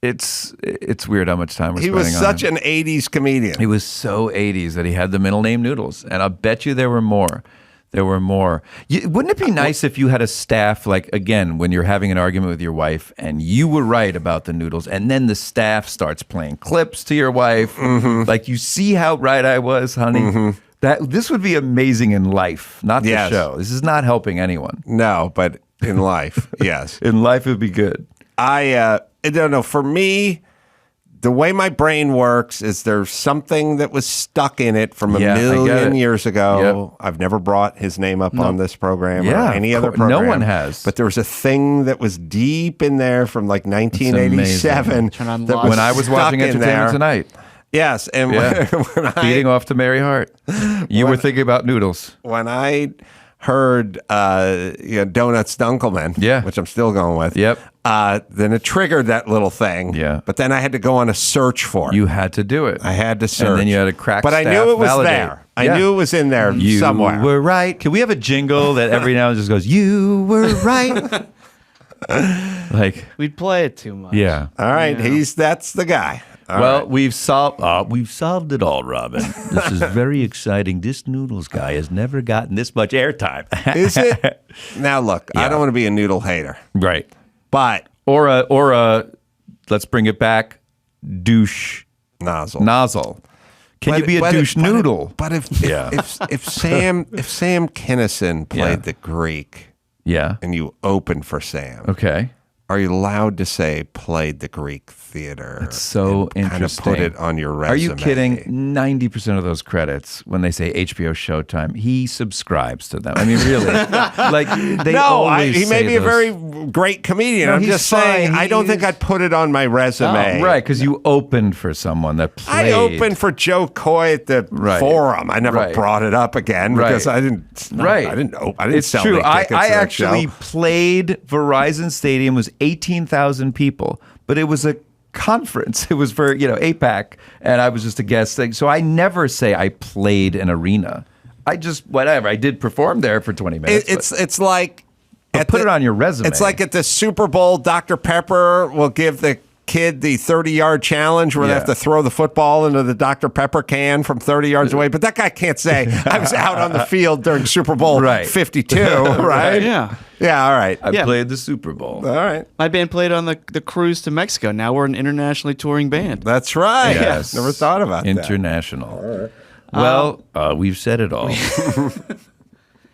It's weird how much time we're He spending was on such him. an 80s comedian. He was so 80s that he had the middle name Noodles. And I bet you there were more. There were more. Wouldn't it be nice if you had a staff, like, again, when you're having an argument with your wife and you were right about the noodles, and then the staff starts playing clips to your wife, like, you see how right I was, honey? This would be amazing in life, not the Yes. show. This is not helping anyone. No, but in life, yes. In life, it would be good. I don't know. For me, the way my brain works is there's something that was stuck in it from a Yeah, I get million it. years ago. I've never brought his name up on this program Yeah, or any of other course. program. No one has. But there was a thing that was deep in there from like 1987. Turn on that Lost. When I was stuck watching in Entertainment there. Tonight, Yes, and Yeah. when I beating off to Mary Hart, you were thinking about noodles. when I heard Donuts Dunkelman, which I'm still going with. Yep. Then it triggered that little thing. Yeah. But then I had to go on a search for it. You had to do it. I had to search. And then you had to crack But I staff, knew it was validate. there. I knew it was in there You somewhere. were right. Can we have a jingle that every now and then just goes, "You were right"? Like we'd play it too much. Yeah. All right. That's the guy. All well, right. we've solved it all, Robin. This is very exciting. This Noodles guy has never gotten this much airtime. Is it? Now look, I don't want to be a noodle hater. Right. But or a let's bring it back, douche nozzle. Can you be a douche noodle? But if Sam Kinison played the Greek, and you opened for Sam, okay, are you allowed to say played the Greek theater? That's so and interesting. Kind of put it on your resume. Are you kidding? 90% of those credits, when they say HBO Showtime, he subscribes to them. I mean, really, like they always he may say be a those. very great comedian. No, I'm he's just saying, fine. I don't think I'd put it on my resume. Right, because you opened for someone that played. I opened for Joe Coy at the Forum. I never brought it up again because I didn't. I didn't. I didn't It's sell true. any tickets I to that actually show. played Verizon Stadium. Was 18,000 people, but it was a conference. It was for APAC, and I was just a guest. So I never say I played an arena. I just whatever. I did perform there for 20 minutes. It's like put it on your resume. It's like at the Super Bowl, Dr. Pepper will give the kid the 30-yard challenge where they have to throw the football into the Dr. Pepper can from 30 yards away. But that guy can't say, I was out on the field during Super Bowl 52, right? Yeah. Yeah, all right. I played the Super Bowl. All right. My band played on the cruise to Mexico. Now we're an internationally touring band. That's right. Yes. Never thought about that. International. Well, we've said it all.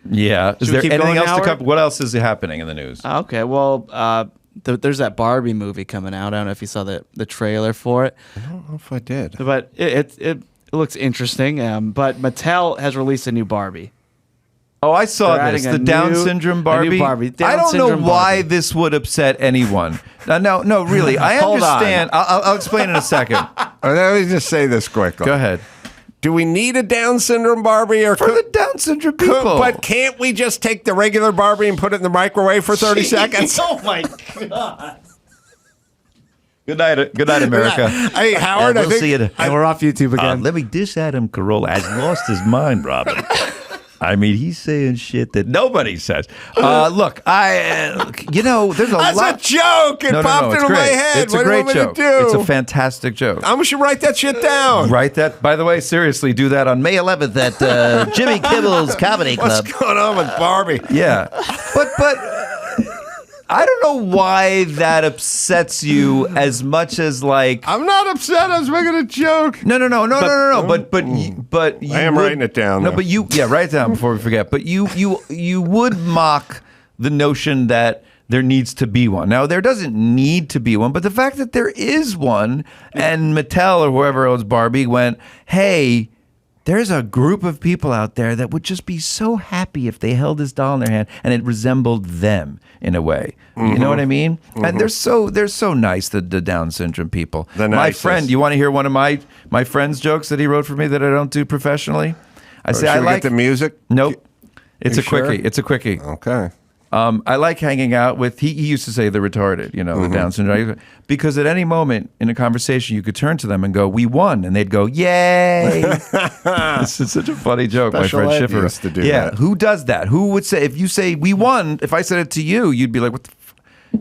Yeah. Is Should we there keep anything going, else to Howard? cover? What else is happening in the news? Okay, well, there's that Barbie movie coming out. I don't know if you saw the trailer for it. I don't know if I did. But it looks interesting. But Mattel has released a new Barbie. Oh, I saw They're this. adding The a Down new- syndrome a new Barbie. Barbie. Down I don't know syndrome why Barbie. this would upset anyone. No, really. I Hold on. understand. I'll explain in a second. Let me just say this quickly. Go ahead. Do we need a Down syndrome Barbie or For the Down syndrome people. But can't we just take the regular Barbie and put it in the microwave for 30 seconds? Oh my god! Good night, America. Hey, Howard, we'll I think see you. And we're off YouTube again. Let me diss Adam Carolla. Has lost his mind, Robin. I mean, he's saying shit that nobody says. Look, there's a That's lot. a joke. It popped it's into my great. head. It's What a do you great want me to joke. do? It's a fantastic joke. I should write that shit down. Write that. By the way, seriously, do that on May 11th at Jimmy Kimmel's Comedy Club. What's going on with Barbie? Yeah, but I don't know why that upsets you as much as like. I'm not upset. I was making a joke. No. But you I am would- writing it down. No, though. but write it down before we forget. But you would mock the notion that there needs to be one. Now there doesn't need to be one, but the fact that there is one, and Mattel or whoever owns Barbie went, hey. There's a group of people out there that would just be so happy if they held this doll in their hand and it resembled them in a way. You know what I mean? And they're so nice, the Down syndrome people. The My nicest. friend, you want to hear one of my friend's jokes that he wrote for me that I don't do professionally? I say Should I we like get the music. Nope. It's You a quickie. sure? It's a quickie. Okay. I like hanging out with, he used to say the retarded, the Down syndrome, because at any moment in a conversation, you could turn to them and go, we won. And they'd go, yay. It's such a funny joke. Special my friend ed Schiffer used to do yeah. that. Who does that? Who would say, if you say we won, if I said it to you, you'd be like, what the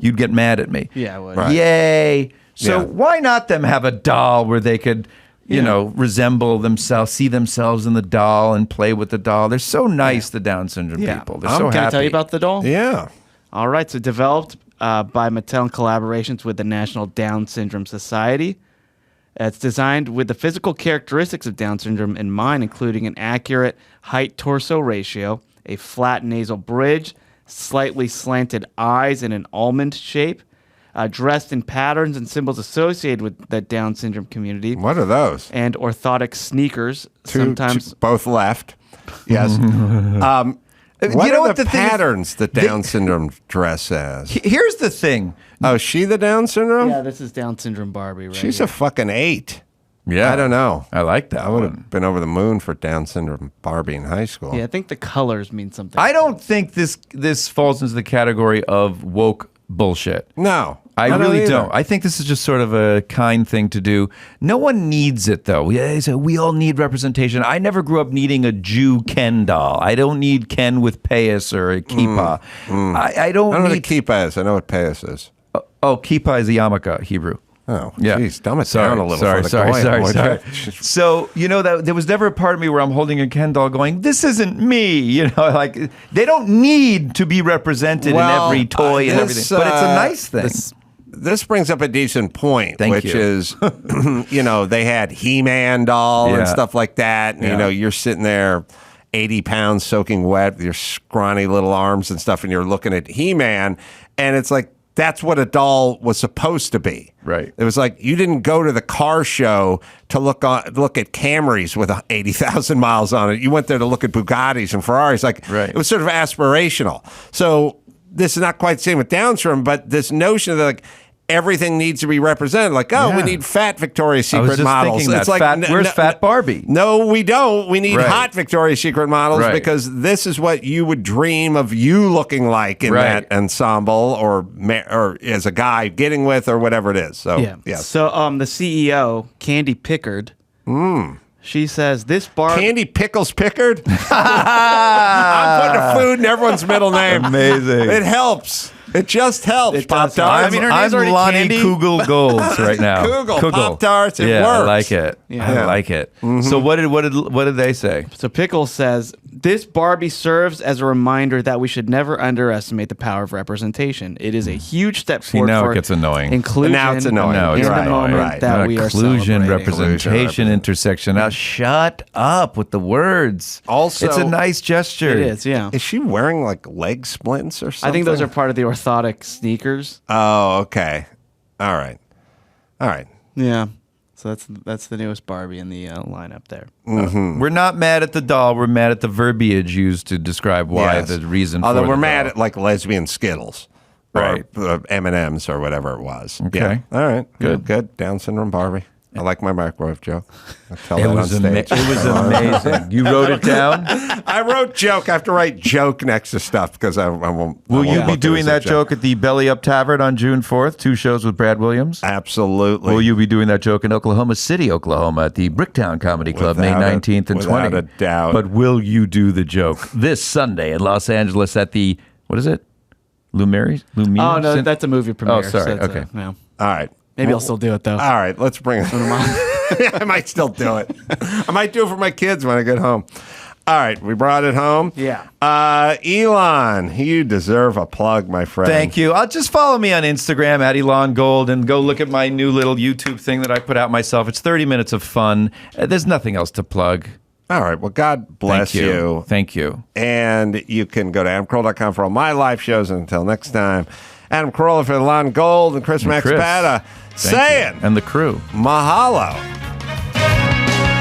you'd get mad at me. Yeah, I would. Right. Yay. So Yeah. why not them have a doll where they could, resemble themselves, see themselves in the doll and play with the doll? They're so nice, the Down syndrome people. They're so Can happy. I tell you about the doll? Yeah. All right. So developed by Mattel in collaborations with the National Down Syndrome Society. It's designed with the physical characteristics of Down syndrome in mind, including an accurate height-torso ratio, a flat nasal bridge, slightly slanted eyes in an almond shape, dressed in patterns and symbols associated with the Down syndrome community. What are those? And orthotic sneakers, sometimes. Both left. Yes. What are the patterns that Down syndrome dress as? Here's the thing. Oh, is she the Down syndrome? Yeah, this is Down syndrome Barbie, right? She's a fucking 8. Yeah. I don't know. I like that. I would have been over the moon for Down syndrome Barbie in high school. Yeah, I think the colors mean something. I don't think this falls into the category of woke bullshit. No. I don't really either. don't. I think this is just sort of a kind thing to do. No one needs it, though. Yeah, so we all need representation. I never grew up needing a Jew Ken doll. I don't need Ken with payas or a kippah. I don't know what a need... kippah is. I know what payas is. Oh, kippah is a yarmulke, Hebrew. Oh, yeah. Geez, dumb it down a little. Sorry. So, there was never a part of me where I'm holding a Ken doll going, this isn't me. Like, they don't need to be represented in every toy and everything. But it's a nice thing. This brings up a decent point, Thank which you. is, they had He-Man doll and stuff like that. And, you're sitting there 80 pounds soaking wet with your scrawny little arms and stuff, and you're looking at He-Man, and it's like, that's what a doll was supposed to be. Right. It was like you didn't go to the car show to look at Camrys with 80,000 miles on it. You went there to look at Bugattis and Ferraris. It was sort of aspirational. So this is not quite the same with Down syndrome, but this notion that everything needs to be represented. We need fat Victoria's Secret models. It's like where's fat Barbie? No, we don't. We need hot Victoria's Secret models because this is what you would dream of you looking like in that ensemble or as a guy getting with or whatever it is. So So the CEO, Candy Pickard. She says this bar Candy Pickles Pickard. I'm putting a food in everyone's middle name. Amazing. It helps. It just helps. Pop-Tarts. I'm Lonnie Kugel Golds right now. Kugel. Pop-Tarts. It works. I like it. I like it. So what did they say? So Pickles says this Barbie serves as a reminder that we should never underestimate the power of representation. It is a huge step forward now for it gets annoying. Inclusion. Now it's annoying. No, in it's the moment that we are inclusion, celebrating. representation, intersection. Now shut up with the words. Also, it's a nice gesture. It is, yeah. Is she wearing leg splints or something? I think those are part of the orthotic sneakers. Oh, okay. All right. Yeah. So that's the newest Barbie in the lineup there. Mm-hmm. We're not mad at the doll. We're mad at the verbiage used to describe why the reason. Although for we're the mad doll. at lesbian Skittles, right? Or M&Ms or whatever it was. Okay. Yeah. All right. Good. Down syndrome Barbie. I like my microwave joke. I tell It that was on stage. it was amazing. You wrote it down. I wrote joke. I have to write joke next to stuff because I won't. Will you be doing that joke at the Belly Up Tavern on June 4th? 2 shows with Brad Williams. Absolutely. Will you be doing that joke in Oklahoma City, Oklahoma, at the Bricktown Comedy Club, May 19th and 20th? Without a doubt. But will you do the joke this Sunday in Los Angeles at the what is it? Lumiere? Oh no, that's a movie premiere. Oh, sorry. So Okay. All right. Maybe I'll still do it though. All right. Let's bring it. I might still do it. I might do it for my kids when I get home. All right, we brought it home. Yeah. Elon, you deserve a plug, my friend. Thank you. Just follow me on Instagram at Elon Gold and go look at my new little YouTube thing that I put out myself. It's 30 minutes of fun. There's nothing else to plug. All right. Well, God bless you. Thank you. And you can go to adamcarolla.com for all my live shows. And until next time, Adam Carolla for Elon Gold and Chris Maxipata saying, and the crew, mahalo.